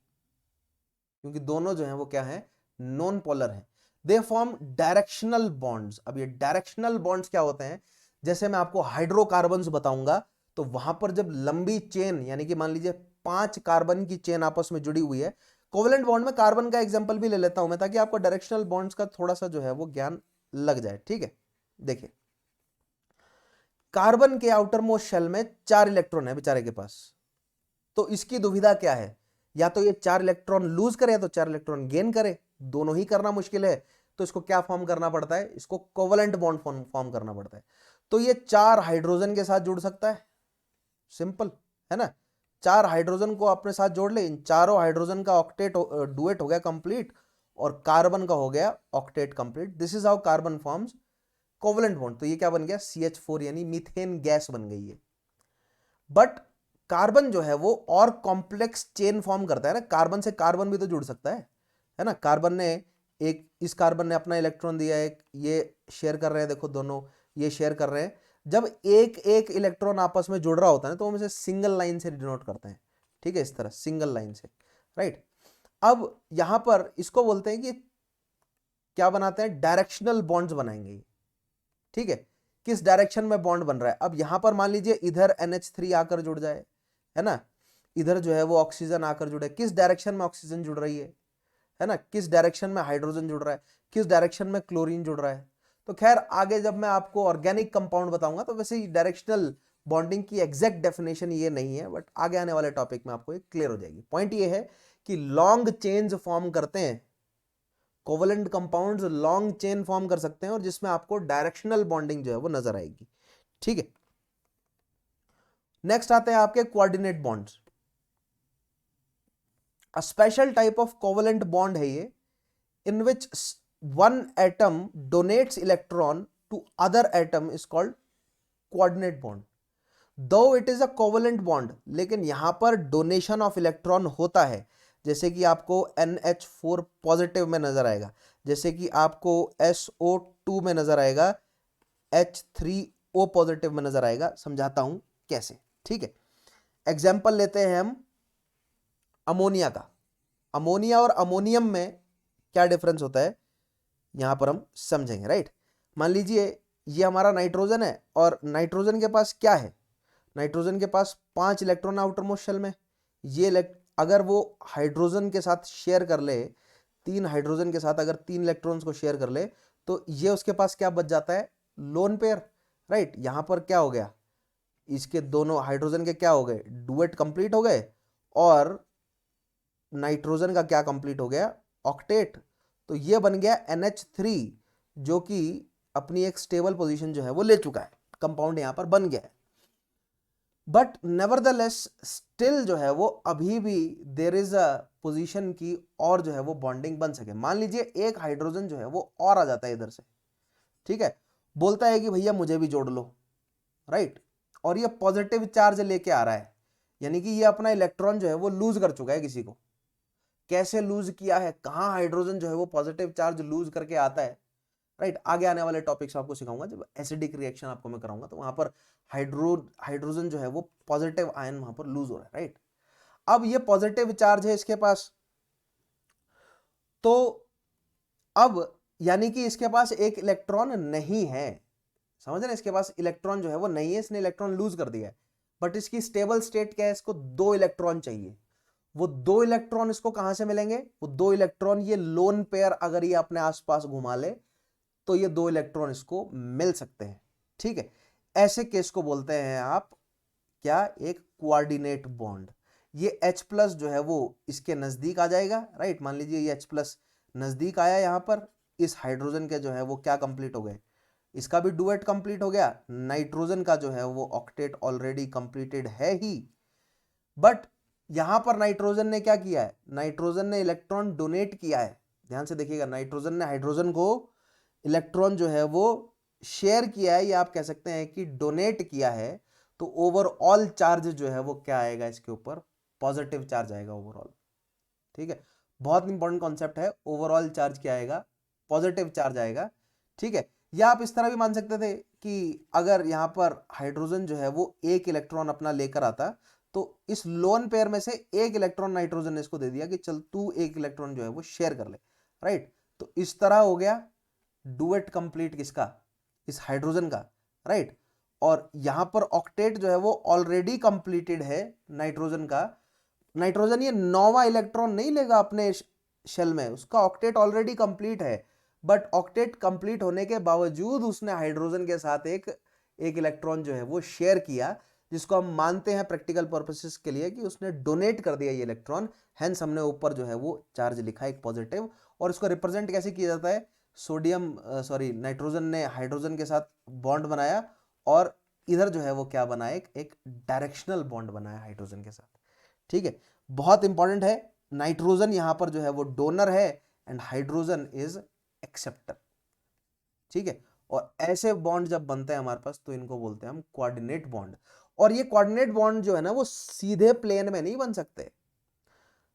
क्योंकि दोनों जो है वो क्या है, नॉन पोलर है। They form directional bonds. अब ये डायरेक्शनल बॉन्ड्स क्या होते हैं, जैसे मैं आपको हाइड्रोकार्बन्स बताऊंगा, तो वहां पर जब लंबी चेन, यानी कि मान लीजिए 5 कार्बन की चेन आपस में जुड़ी हुई है, कोवेलेंट बॉन्ड में कार्बन का एग्जांपल भी ले लेता हूं मैं, ताकि आपको डायरेक्शनल बॉन्ड्स का थोड़ा सा जो है वो ज्ञान लग जाए, ठीक है। देखिए, कार्बन के आउटर मोस्ट शेल में 4 इलेक्ट्रॉन है बेचारे के पास, तो इसकी दुविधा क्या है, या तो ये 4 इलेक्ट्रॉन लूज करे या तो 4 इलेक्ट्रॉन गेन करे, दोनों ही करना मुश्किल है, तो इसको क्या फॉर्म करना पड़ता है, इसको कोवेलेंट बॉन्ड फॉर्म करना पड़ता है। तो ये 4 हाइड्रोजन के साथ जुड़ सकता है, सिंपल है ना। 4 हाइड्रोजन को अपने साथ जोड़ ले, इन चारों हाइड्रोजन का ऑक्टेट डुएट हो गया कंप्लीट, और कार्बन का हो गया octet complete. This is how carbon forms covalent bond. तो ये क्या बन गया, CH4 यानी मीथेन गैस बन गई है। बट कार्बन जो है वो और कॉम्प्लेक्स चेन फॉर्म करता है ना, कार्बन से कार्बन भी तो जुड़ सकता है ना। कार्बन ने एक, इस कार्बन ने अपना इलेक्ट्रॉन दिया, एक ये शेयर कर रहे हैं, देखो दोनों ये शेयर कर रहे हैं। जब एक एक इलेक्ट्रॉन आपस में जुड़ रहा होता है तो हम इसे सिंगल लाइन से डिनोट करते हैं, ठीक है, इस तरह सिंगल लाइन से, राइट। अब यहां पर इसको बोलते हैं कि क्या बनाते हैं, डायरेक्शनल बॉन्ड्स बनाएंगे, ठीक है। किस डायरेक्शन में बॉन्ड बन रहा है, अब यहां पर मान लीजिए इधर NH3 आकर जुड़ जाए, है ना, इधर जो है वो ऑक्सीजन आकर जुड़े, किस डायरेक्शन में ऑक्सीजन जुड़ रही है ना, किस डायरेक्शन में हाइड्रोजन जुड़ रहा है, किस डायरेक्शन में क्लोरीन जुड़ रहा है। तो खैर आगे जब मैं आपको ऑर्गेनिक कंपाउंड बताऊंगा तो वैसे ही डायरेक्शनल बॉन्डिंग की एग्जैक्ट डेफिनेशन ये नहीं है, बट आगे आने वाले टॉपिक में आपको ये क्लियर हो जाएगी। पॉइंट ये है कि लॉन्ग चेन्स फॉर्म करते हैं, covalent compounds long chain form कर सकते हैं, और जिसमें आपको डायरेक्शनल बॉन्डिंग जो है वो नजर आएगी, ठीक है। नेक्स्ट आते हैं आपके coordinate bonds. A special type of covalent bond है ये, in which one atom donates electron to other atom is called coordinate bond. Though it is a covalent bond, लेकिन यहां पर डोनेशन ऑफ इलेक्ट्रॉन होता है, जैसे कि आपको NH4 पॉजिटिव में नजर आएगा, जैसे कि आपको SO2 में नजर आएगा, H3O पॉजिटिव में नजर आएगा। समझाता हूं कैसे, ठीक है। एग्जाम्पल लेते हैं हम अमोनिया का। अमोनिया और अमोनियम में क्या डिफरेंस होता है यहां पर हम समझेंगे, राइट। मान लीजिए ये हमारा नाइट्रोजन है, और नाइट्रोजन के पास क्या है, नाइट्रोजन के पास 5 इलेक्ट्रॉन आउटर मोस्ट शेल में। ये अगर वो हाइड्रोजन के साथ शेयर कर ले, 3 हाइड्रोजन के साथ अगर 3 इलेक्ट्रॉन्स को शेयर कर ले, तो ये उसके पास क्या बच जाता है, लोन पेयर, राइट। यहां पर क्या हो गया, इसके दोनों हाइड्रोजन के क्या हो गए, डुएट कंप्लीट हो गए, और नाइट्रोजन का क्या कंप्लीट हो गया, ऑक्टेट। तो ये बन गया NH3, जो कि अपनी एक स्टेबल पोजीशन जो है वो ले चुका है, कंपाउंड यहां पर बन गया है। बट नेवरदलेस स्टिल जो है वो अभी भी देयर इज अ पोजीशन की और जो है वो बॉन्डिंग बन सके। मान लीजिए एक हाइड्रोजन जो है वो और आ जाता है इधर से, ठीक है, बोलता है कि भैया मुझे भी जोड़ लो, राइट। और ये पॉजिटिव चार्ज लेके आ रहा है, यानी कि ये अपना इलेक्ट्रॉन जो है वो लूज कर चुका है किसी को। कैसे लूज किया है, कहां हाइड्रोजन जो है वो पॉजिटिव चार्ज लूज करके आता है, राइट। आगे आने वाले टॉपिक्स आपको सिखाऊंगा, जब एसिडिक रिएक्शन आपको मैं कराऊंगा, तो वहां पर हाइड्रोजन जो है वो पॉजिटिव आयन वहां पर लूज हो रहा है, राइट। अब ये पॉजिटिव चार्ज है इसके पास, तो अब यानी कि इसके पास एक इलेक्ट्रॉन नहीं है, समझ रहे हैं, इसके पास इलेक्ट्रॉन जो है वो नहीं है, इसने इलेक्ट्रॉन लूज कर दिया है। बट इसकी स्टेबल स्टेट क्या है, इसको 2 इलेक्ट्रॉन चाहिए। वो 2 इलेक्ट्रॉन इसको कहां से मिलेंगे, वो 2 इलेक्ट्रॉन ये लोन पेयर अगर ये अपने आसपास घुमा ले, तो ये 2 इलेक्ट्रॉन इसको मिल सकते हैं, ठीक है। ऐसे केस को बोलते हैं आप क्या, एक कोऑर्डिनेट बॉन्ड। ये H+ जो है वो इसके नजदीक आ जाएगा, राइट। मान लीजिए ये H+ नजदीक आया, यहां पर इस हाइड्रोजन के जो है वो क्या कंप्लीट हो गए, इसका भी डुएट कंप्लीट हो गया, नाइट्रोजन का जो है वो ऑक्टेट ऑलरेडी कंप्लीटेड है ही। बट यहां पर नाइट्रोजन ने क्या किया है, नाइट्रोजन ने इलेक्ट्रॉन डोनेट किया है। ध्यान से देखिएगा, नाइट्रोजन ने हाइड्रोजन को इलेक्ट्रॉन जो है वो शेयर किया है, या आप कह सकते हैं कि डोनेट किया है। तो ओवरऑल चार्ज जो है वो क्या आएगा, इसके ऊपर पॉजिटिव चार्ज आएगा ओवरऑल, ठीक है। बहुत इंपॉर्टेंट कॉन्सेप्ट है, ओवरऑल चार्ज क्या आएगा, पॉजिटिव चार्ज आएगा, ठीक है। या आप इस तरह भी मान सकते थे कि अगर यहाँ पर हाइड्रोजन जो है वो एक इलेक्ट्रॉन अपना लेकर आता, तो इस लोन पेयर में से एक इलेक्ट्रॉन नाइट्रोजन ने इसको दे दिया कि चल तू एक इलेक्ट्रॉन जो है वो शेयर कर ले, राइट। तो इस तरह हो गया डुएट कंप्लीट किसका, इस हाइड्रोजन का, राइट। और यहां पर ऑक्टेट जो है वो ऑलरेडी कंप्लीटेड है नाइट्रोजन का। नाइट्रोजन ये 9वां इलेक्ट्रॉन नहीं लेगा अपने शेल में, उसका ऑक्टेट ऑलरेडी कंप्लीट है, बट ऑक्टेट कंप्लीट होने के बावजूद उसने हाइड्रोजन के साथ एक इलेक्ट्रॉन जो है वो शेयर किया, जिसको हम मानते हैं प्रैक्टिकल पर्पसेस के लिए कि उसने डोनेट कर दिया ये इलेक्ट्रॉन। हेंस हमने ऊपर जो है वो चार्ज लिखा एक पॉजिटिव। और इसको रिप्रेजेंट कैसे किया जाता है, नाइट्रोजन ने हाइड्रोजन के साथ बॉन्ड बनाया और इधर जो है वो क्या बनाया, एक डायरेक्शनल बॉन्ड बनाया हाइड्रोजन के साथ, ठीक है। बहुत इंपॉर्टेंट है, नाइट्रोजन यहां पर जो है वो डोनर है एंड हाइड्रोजन इज एक्सेप्टर, ठीक है। और ऐसे बॉन्ड जब बनते हैं हमारे पास तो इनको बोलते हैं हम कोऑर्डिनेट बॉन्ड। और ये कोऑर्डिनेट बॉन्ड जो है ना वो सीधे प्लेन में नहीं बन सकते।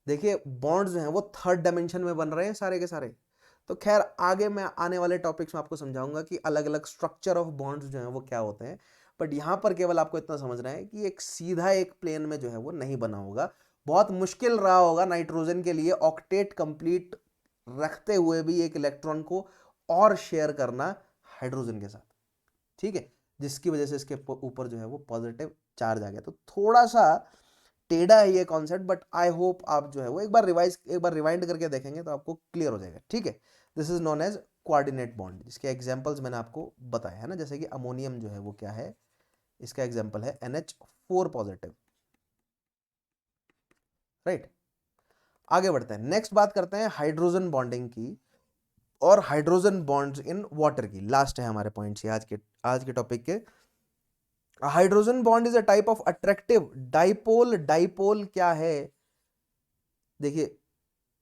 देखिए बॉन्ड्स जो हैं वो थर्ड डायमेंशन में बन रहे हैं सारे के सारे। तो खैर आगे मैं आने वाले टॉपिक्स में आपको समझाऊंगा कि अलग अलग स्ट्रक्चर ऑफ बॉन्ड्स जो हैं वो क्या होते हैं, बट यहां पर केवल आपको इतना समझना है कि एक सीधा एक प्लेन में जो है वो नहीं बना होगा। बहुत मुश्किल रहा होगा नाइट्रोजन के लिए ऑक्टेट कंप्लीट रखते हुए भी एक इलेक्ट्रॉन को और शेयर करना हाइड्रोजन के साथ, ठीक है, जिसकी वजह से इसके ऊपर जो है वो पॉजिटिव चार्ज आ गया। तो थोड़ा सा टेढ़ा है ये कॉन्सेप्ट, बट आई होप आप जो है वो एक बार रिवाइंड करके देखेंगे तो आपको क्लियर हो जाएगा, ठीक है। This is known as coordinate bond, जिसके एग्जांपल्स मैंने आपको बताया है ना, जैसे कि अमोनियम जो है वो क्या है, इसका एग्जांपल है NH4 पॉजिटिव, राइट। आगे बढ़ते हैं, नेक्स्ट बात करते हैं हाइड्रोजन बॉन्डिंग की और हाइड्रोजन बॉन्ड्स इन वाटर की। लास्ट है हमारे पॉइंट्स आज के टॉपिक के। Hydrogen bond is a type of attractive dipole. Dipole क्या है, देखिए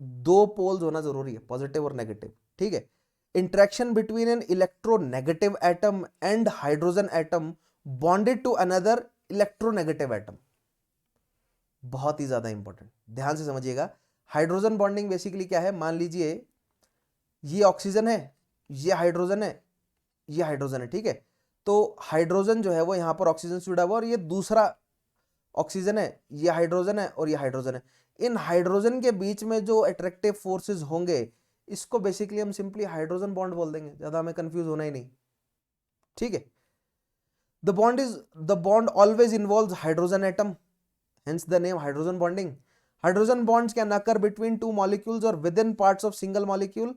दो पोल्स होना जरूरी है, पॉजिटिव और नेगेटिव, ठीक है। Interaction between an electronegative atom and hydrogen atom bonded to another electronegative atom, बहुत ही ज्यादा इंपॉर्टेंट, ध्यान से समझिएगा। हाइड्रोजन बॉन्डिंग बेसिकली क्या है, मान लीजिए ये ऑक्सीजन है, ये हाइड्रोजन है, ये हाइड्रोजन है, ठीक है। तो हाइड्रोजन जो है वो यहां पर ऑक्सीजन से जुड़ा हुआ और ये दूसरा ऑक्सीजन है, ये हाइड्रोजन है और ये हाइड्रोजन है। इन हाइड्रोजन के बीच में जो अट्रैक्टिव फोर्सेस होंगे इसको बेसिकली हम सिंपली हाइड्रोजन बॉन्ड बोल देंगे, ज्यादा हमें कंफ्यूज होना ही नहीं, ठीक है। The bond always involves hydrogen atom, hence the name hydrogen bonding. Hydrogen bonds can occur between two molecules or within parts of single molecule,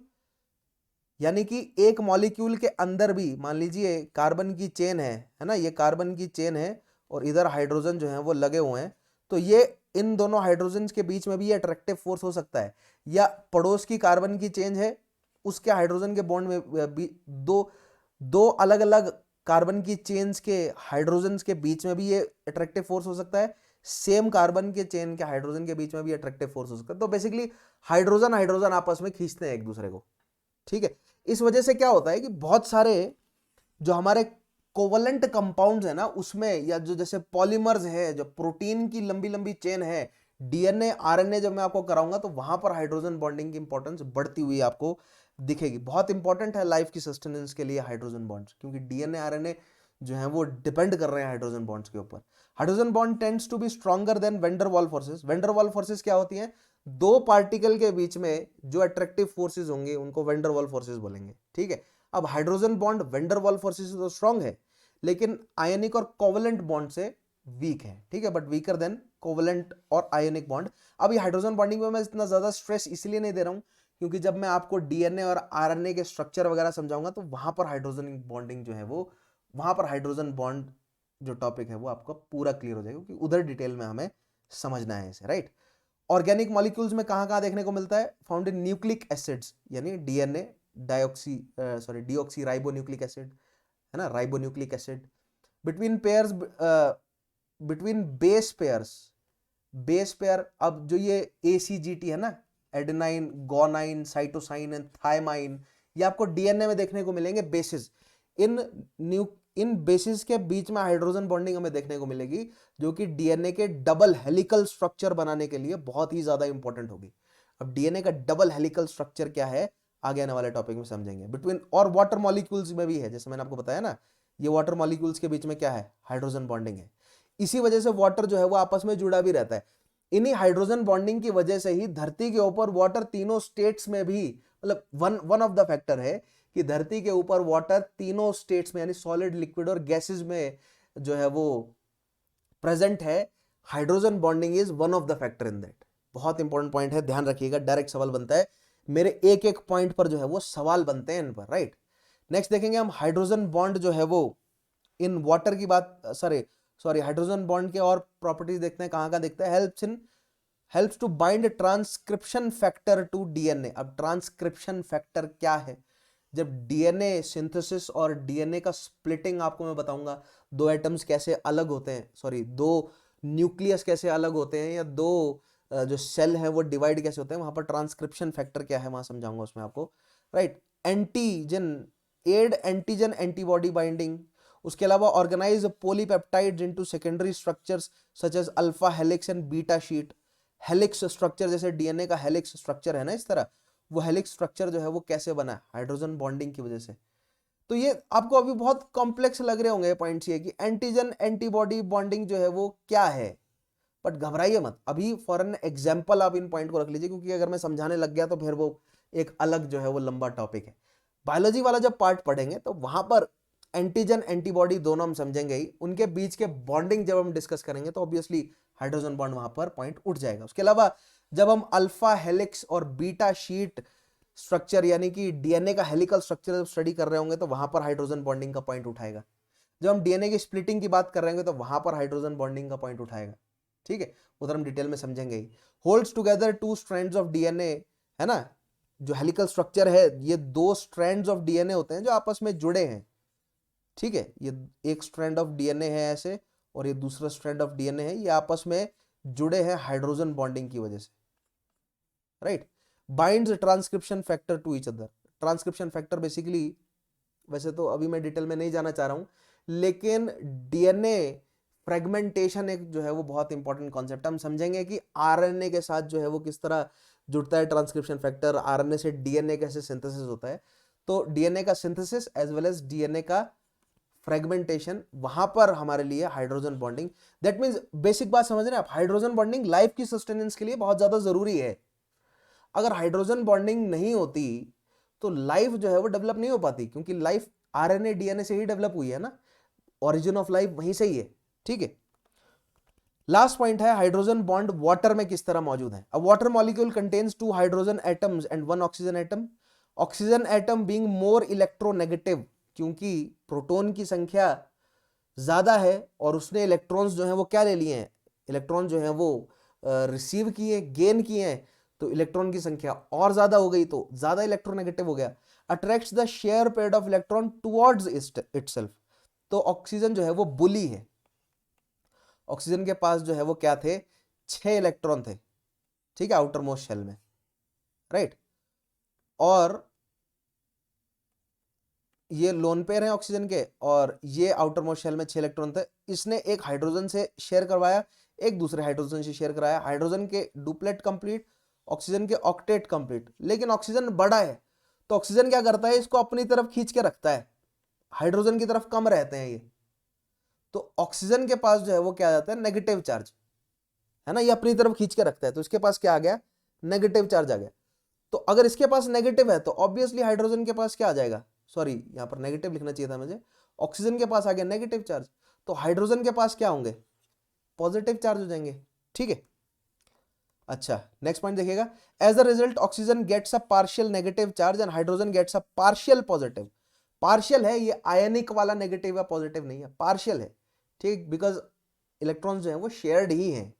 यानी कि एक मॉलिक्यूल के अंदर भी, मान लीजिए कार्बन की चेन है ना, ये कार्बन की चेन है और इधर हाइड्रोजन जो है वो लगे हुए हैं, तो ये इन दोनों हाइड्रोजन के बीच में भी ये अट्रैक्टिव फोर्स हो सकता है। या पड़ोस की कार्बन की चेन है, उसके हाइड्रोजन के बॉन्ड में भी दो अलग अलग कार्बन की चेन्स के हाइड्रोजन के बीच में भी ये अट्रैक्टिव फोर्स हो सकता है। सेम कार्बन के चेन के हाइड्रोजन के बीच में भी अट्रैक्टिव फोर्स हो सकता है। तो बेसिकली हाइड्रोजन आपस में खींचते हैं एक दूसरे को, ठीक है। इस वजह से क्या होता है कि बहुत सारे जो हमारे कोवलेंट कंपाउंड्स है ना उसमें, या जो जैसे पॉलीमर्स है, जो प्रोटीन की लंबी लंबी चेन है, DNA RNA जब मैं आपको कराऊंगा तो वहां पर हाइड्रोजन बॉन्डिंग की इंपॉर्टेंस बढ़ती हुई आपको दिखेगी। बहुत इंपॉर्टेंट है लाइफ की सस्टेनेंस के लिए हाइड्रोजन बॉन्ड्स, क्योंकि DNA RNA जो है वो डिपेंड कर रहे हैं हाइड्रोजन बॉन्ड्स के ऊपर। Hydrogen bond tends to be stronger than van der Waals forces. Van der Waals forces क्या होती हैं, दो पार्टिकल के बीच में जो अट्रैक्टिव फोर्सेस होंगे उनको वेंडर वॉल फोर्सेस बोलेंगे, ठीक है। अब hydrogen bond van der Waals forces से तो स्ट्रॉन्ग है, लेकिन आयनिक और कोवलेंट बॉन्ड से वीक है, ठीक है, बट वीकर देन कोवलेंट और आयनिक बॉन्ड। अब ये हाइड्रोजन बॉन्डिंग में मैं इतना ज्यादा स्ट्रेस इसलिए नहीं दे रहा हूं क्योंकि जब मैं आपको DNA और RNA के स्ट्रक्चर वगैरह समझाऊंगा तो वहां पर हाइड्रोजन बॉन्डिंग जो है वो, वहां पर हाइड्रोजन बॉन्ड जो टॉपिक है वो आपको पूरा क्लियर हो जाएगा, क्योंकि उधर डिटेल में हमें समझना है इसे, राइट। ऑर्गेनिक मॉलिक्यूल्स में कहां कहां देखने को मिलता है, फाउंड इन न्यूक्लिक एसिड्स, यानी DNA डीऑक्सी राइबोन्यूक्लिक एसिड है ना, ribonucleic acid. Between pairs, between base pair, अब जो ये ACGT है ना, adenine, guanine, cytosine and thymine, ये आपको DNA में देखने को मिलेंगे बेसिस। इन बेसिस के बीच में हाइड्रोजन बॉन्डिंग हमें देखने को मिलेगी, जो कि DNA के डबल हेलिकल स्ट्रक्चर बनाने के लिए बहुत ही ज्यादा इंपॉर्टेंट होगी। अब DNA का डबल हेलिकल स्ट्रक्चर क्या है आगे आने वाले टॉपिक में समझेंगे। बिटवीन और वाटर मॉलिक्यूल्स में भी है, जैसे मैंने आपको बताया ना ये वाटर मॉलिक्यूल्स के बीच में क्या है, हाइड्रोजन बॉन्डिंग है। इसी वजह से वाटर जो है वो आपस में जुड़ा भी रहता है। इन्हीं हाइड्रोजन बॉन्डिंग की वजह से ही धरती के ऊपर वाटर तीनों स्टेट्स में भी, मतलब वन ऑफ द फैक्टर है कि धरती के ऊपर वाटर तीनों स्टेट्स में यानी सॉलिड, लिक्विड और गैसेस में जो है वो प्रेजेंट है। Hydrogen bonding is one of the factor in that. बहुत इंपॉर्टेंट पॉइंट है, ध्यान रखिएगा, डायरेक्ट सवाल बनता है मेरे एक एक पॉइंट पर जो है वो सवाल बनते हैं इन पर, राइट। नेक्स्ट देखेंगे हम हाइड्रोजन बॉन्ड जो है वो इन वाटर की बात, सॉरी हाइड्रोजन बॉन्ड के और प्रॉपर्टीज देखते हैं, कहां देखते हैं। Helps to bind transcription factor to DNA. अब ट्रांसक्रिप्शन फैक्टर क्या है? जब डीएनए सिंथेसिस और डीएनए का स्प्लिटिंग आपको मैं बताऊंगा, दो एटम्स कैसे अलग होते हैं, सॉरी दो न्यूक्लियस कैसे अलग होते हैं, या दो जो सेल है वो डिवाइड कैसे होते हैं, वहां पर ट्रांसक्रिप्शन फैक्टर क्या है वहां समझाऊंगा उसमें आपको, राइट। एंटीजन एंटीबॉडी बाइंडिंग, उसके अलावा organize polypeptides into secondary structures such as alpha helix and beta sheet. Helix structure, जैसे डीएनए का हेलिक्स स्ट्रक्चर है ना इस तरह, वो हेलिक्स स्ट्रक्चर जो है वो कैसे बना है, हाइड्रोजन बॉन्डिंग की वजह से। तो ये आपको अभी बहुत कॉम्प्लेक्स लग रहे होंगे पॉइंट्स, ये कि एंटीजन एंटीबॉडी बॉन्डिंग जो है वो क्या है, बट घबराइए मत, अभी फॉर एन एग्जांपल आप इन पॉइंट को रख लीजिए, क्योंकि अगर मैं समझाने लग गया तो फिर वो एक अलग जो है वो लंबा टॉपिक है। बायोलॉजी वाला जब पार्ट पढ़ेंगे तो वहां पर एंटीजन एंटीबॉडी दोनों हम समझेंगे ही, उनके बीच के बॉन्डिंग जब हम डिस्कस करेंगे तो ऑब्वियसली हाइड्रोजन बॉन्ड वहां पर पॉइंट उठ जाएगा। उसके अलावा जब हम अल्फा हेलिक्स और बीटा शीट स्ट्रक्चर यानी कि डीएनए का हेलिकल स्ट्रक्चर स्टडी कर रहे होंगे तो वहां पर हाइड्रोजन बॉन्डिंग का पॉइंट उठाएगा। जब हम डीएनए की स्प्लिटिंग की बात कर रहे होंगे तो वहां पर हाइड्रोजन बॉन्डिंग का पॉइंट उठाएगा, ठीक है, उधर हम डिटेल में समझेंगे ही। Holds together two strands of DNA, है ना, जो हेलिकल स्ट्रक्चर है ये दो स्ट्रैंड्स ऑफ डीएनए होते हैं जो आपस में जुड़े हैं, ठीक है। ये एक स्ट्रैंड ऑफ डीएनए है ऐसे, और ये दूसरा स्ट्रैंड ऑफ डीएनए है, ये आपस में जुड़े हैं हाइड्रोजन बॉन्डिंग की वजह से, right. Binds transcription factor to each other. Transcription factor basically, वैसे तो अभी मैं डिटेल में नहीं जाना चाह रहा हूं, लेकिन डीएनए फ्रेगमेंटेशन एक जो है वो बहुत इंपॉर्टेंट कॉन्सेप्ट, हम समझेंगे कि आरएनए के साथ जो है वो किस तरह जुड़ता है ट्रांसक्रिप्शन फैक्टर, आरएनए से डीएनए कैसे सिंथेसिस होता है। तो डीएनए का synthesis as well as DNA का फ्रेगमेंटेशन, वहां पर हमारे लिए hydrogen bonding, that means basic बात समझ रहे हैं आप, हाइड्रोजन बॉन्डिंग लाइफ की सस्टेनेंस के लिए बहुत ज्यादा जरूरी है। अगर हाइड्रोजन बॉन्डिंग नहीं होती तो लाइफ जो है वो डेवलप नहीं हो पाती, क्योंकि लाइफ आरएनए डीएनए से ही डेवलप हुई है ना, ओरिजिन ऑफ लाइफ वहीं से ही है, ठीक है। लास्ट पॉइंट है हाइड्रोजन बॉन्ड वाटर में किस तरह मौजूद है। अ water molecule contains 2 hydrogen atoms and 1 oxygen atom. Oxygen atom being more electronegative, क्योंकि प्रोटॉन की संख्या ज्यादा है और उसने इलेक्ट्रॉन्स जो है वो क्या ले लिए हैं, इलेक्ट्रॉन जो है वो रिसीव किए, गेन किए हैं, तो इलेक्ट्रॉन की संख्या और ज्यादा हो गई तो ज्यादा इलेक्ट्रोनेगेटिव हो गया। Attracts the share paired of electron towards itself. तो ऑक्सीजन जो है वो बुली है, ऑक्सीजन के पास जो है वो क्या थे, 6 इलेक्ट्रॉन थे, ठीक है, आउटर मोस्ट शेल में, राइट। और ये लोन पेयर है ऑक्सीजन के, और ये आउटर मोस्ट शेल में 6 इलेक्ट्रॉन थे। इसने एक हाइड्रोजन से शेयर करवाया, एक दूसरे हाइड्रोजन से शेयर कराया, हाइड्रोजन के डुप्लेट कंप्लीट, ऑक्सीजन के ऑक्टेट कंप्लीट। लेकिन ऑक्सीजन बड़ा है तो ऑक्सीजन क्या करता है, इसको अपनी तरफ खींच के रखता है, हाइड्रोजन की तरफ कम रहते हैं ये, तो ऑक्सीजन के पास जो है वो क्या आ जाता है, नेगेटिव चार्ज, है ना, ये अपनी तरफ खींच के रखता है, तो इसके पास क्या आ गया, नेगेटिव चार्ज आ गया। तो अगर इसके पास नेगेटिव है तो ऑब्वियसली हाइड्रोजन के पास क्या आ जाएगा, सॉरी यहां पर नेगेटिव लिखना चाहिए था मुझे, ऑक्सीजन के पास आ गया नेगेटिव चार्ज, तो हाइड्रोजन के पास क्या होंगे, पॉजिटिव चार्ज हो जाएंगे, ठीक है। अच्छा, नेक्स्ट पॉइंट देखिएगा, as a result oxygen gets a partial negative charge and hydrogen gets a partial positive. Partial है, ये आयनिक वाला नेगेटिव या पॉजिटिव नहीं है, पार्शियल है, ठीक, बिकॉज इलेक्ट्रॉन्स जो है वो शेयर्ड ही हैं,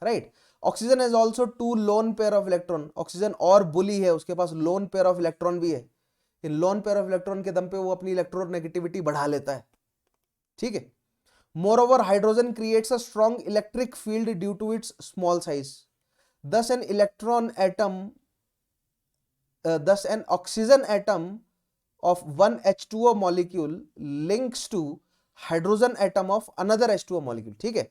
right. Oxygen has also 2 loan pair of electron. Oxygen और बुली है, उसके पास लोन पेयर ऑफ इलेक्ट्रॉन भी है, इन लोन पेयर ऑफ इलेक्ट्रॉन के दम पे वो अपनी इलेक्ट्रोनेगेटिविटी बढ़ा लेता है, ठीक है। Moreover hydrogen creates a strong electric field due to its small size. thus an electron atom thus an oxygen atom of one H2O molecule links to hydrogen atom of another H2O molecule, ठीक है।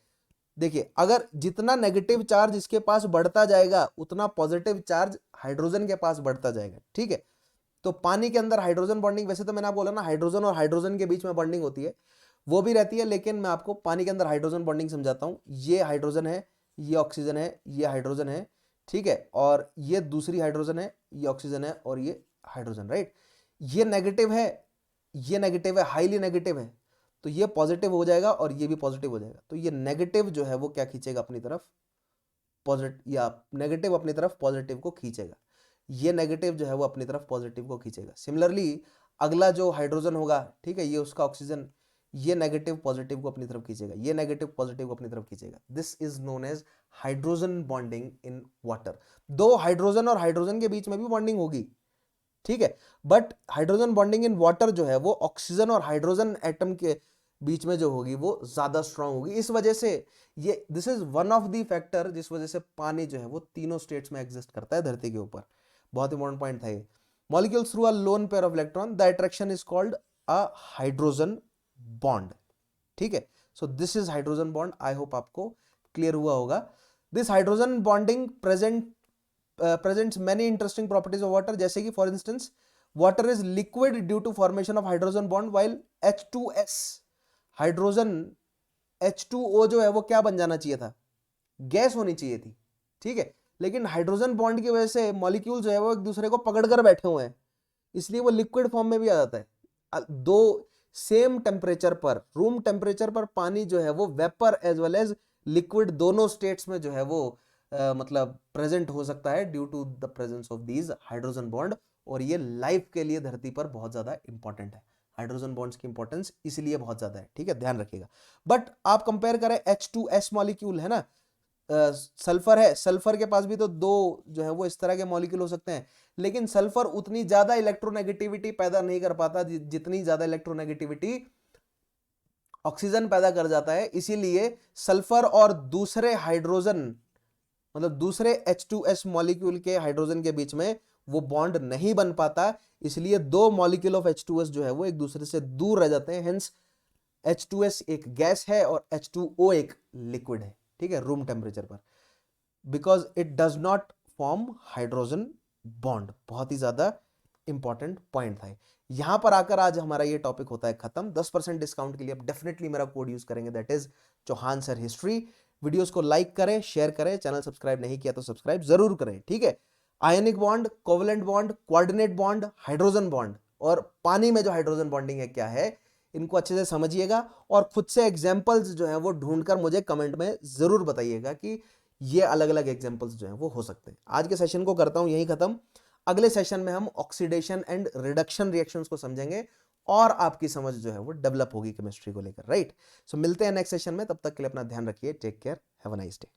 देखिए, अगर जितना negative charge इसके पास बढ़ता जाएगा उतना positive charge hydrogen के पास बढ़ता जाएगा, ठीक है। तो पानी के अंदर हाइड्रोजन बॉन्डिंग, वैसे तो मैंने आपको बोला ना हाइड्रोजन और हाइड्रोजन के बीच में बॉन्डिंग होती है, वो भी रहती है, लेकिन मैं आपको पानी के अंदर हाइड्रोजन बॉन्डिंग समझाता हूं। ये हाइड्रोजन है, ये ऑक्सीजन है, ये हाइड्रोजन है, ठीक है, और ये दूसरी हाइड्रोजन है, ये ऑक्सीजन है और ये हाइड्रोजन, राइट। ये नेगेटिव है, ये नेगेटिव है, हाईली नेगेटिव है, तो ये पॉजिटिव हो जाएगा और ये भी पॉजिटिव हो जाएगा। तो ये नेगेटिव जो है वो क्या खींचेगा अपनी तरफ, पॉजिटिव, या नेगेटिव अपनी तरफ पॉजिटिव को खींचेगा। ये नेगेटिव जो है वो अपनी तरफ पॉजिटिव को खींचेगा। सिमिलरली अगला जो हाइड्रोजन होगा, ठीक है, ये उसका ऑक्सीजन, ये नेगेटिव पॉजिटिव को अपनी तरफ खींचेगा, ये नेगेटिव पॉजिटिव को अपनी तरफ खींचेगा। This is known as hydrogen bonding in water. दो हाइड्रोजन और हाइड्रोजन के बीच में भी बॉन्डिंग होगी, ठीक है, but hydrogen bonding in water जो है वो ऑक्सीजन और हाइड्रोजन एटम के बीच में जो होगी वो ज्यादा स्ट्रांग होगी। इस वजह से ये this is one of the factor जिस वजह से पानी जो है वो तीनों स्टेट्स में एग्जिस्ट करता है धरती के ऊपर। बहुत इंपॉर्टेंट पॉइंट था ये। Molecules through a lone pair of electron, the attraction is called a hydrogen bond, ठीक है। So this is hydrogen bond. I hope आपको क्लियर हुआ होगा। This hydrogen bonding presents many interesting properties of water, जैसे कि for instance water is liquid due to formation of hydrogen bond, while H2S hydrogen H2O जो है वो क्या बन जाना चाहिए था, गैस होनी चाहिए थी, ठीक है, लेकिन हाइड्रोजन बॉन्ड की वजह से मॉलिक्यूल जो है वो एक दूसरे को पकड़ कर बैठे हुए हैं, इसलिए वो लिक्विड फॉर्म में भी आ जाता है। दो सेम टेम्परेचर पर, रूम टेम्परेचर पर पानी जो है वो vapour as well as liquid दोनों स्टेट्स में जो है वो मतलब प्रेजेंट हो सकता है due to the presence of these hydrogen bond. और ये लाइफ के लिए धरती पर बहुत ज्यादा इंपॉर्टेंट है। हाइड्रोजन बॉन्ड्स की इंपॉर्टेंस इसलिए बहुत ज्यादा है, ठीक है, ध्यान रखिएगा। बट आप कंपेयर करें H2S मॉलिक्यूल है ना, सल्फर है, सल्फर के पास भी तो दो जो है वो इस तरह के मॉलिक्यूल हो सकते हैं, लेकिन सल्फर उतनी ज्यादा इलेक्ट्रोनेगेटिविटी पैदा नहीं कर पाता जितनी ज्यादा इलेक्ट्रोनेगेटिविटी ऑक्सीजन पैदा कर जाता है। इसीलिए सल्फर और दूसरे हाइड्रोजन, मतलब दूसरे H2S मॉलिक्यूल के हाइड्रोजन के बीच में वो बॉन्ड नहीं बन पाता, इसलिए दो मॉलिक्यूल ऑफ H2S जो है वो एक दूसरे से दूर रह जाते हैं। हेंस H2S एक गैस है और H2O एक लिक्विड है, ठीक है, रूम टेम्परेचर पर, because it does not form hydrogen bond. बहुत ही ज्यादा इंपॉर्टेंट पॉइंट था। यहां पर आकर आज हमारा ये टॉपिक होता है खत्म। 10% डिस्काउंट के लिए आप डेफिनेटली मेरा कोड यूज करेंगे, that is Chauhan sir history. Videos को लाइक करें, शेयर करें, चैनल सब्सक्राइब नहीं किया तो सब्सक्राइब जरूर करें, ठीक है। Ionic bond, covalent bond, coordinate bond, hydrogen bond और पानी में जो हाइड्रोजन बॉन्डिंग है क्या है, इनको अच्छे से समझिएगा और खुद से एग्जांपल्स जो है वो ढूंढकर मुझे कमेंट में जरूर बताइएगा कि ये अलग अलग एग्जांपल्स जो है वो हो सकते हैं। आज के सेशन को करता हूं यही खत्म। अगले सेशन में हम ऑक्सीडेशन एंड रिडक्शन रिएक्शंस को समझेंगे और आपकी समझ जो है वो डेवलप होगी केमिस्ट्री को लेकर, राइट। सो मिलते हैं नेक्स्ट सेशन में, तब तक के लिए अपना ध्यान रखिए, take care, have a nice day.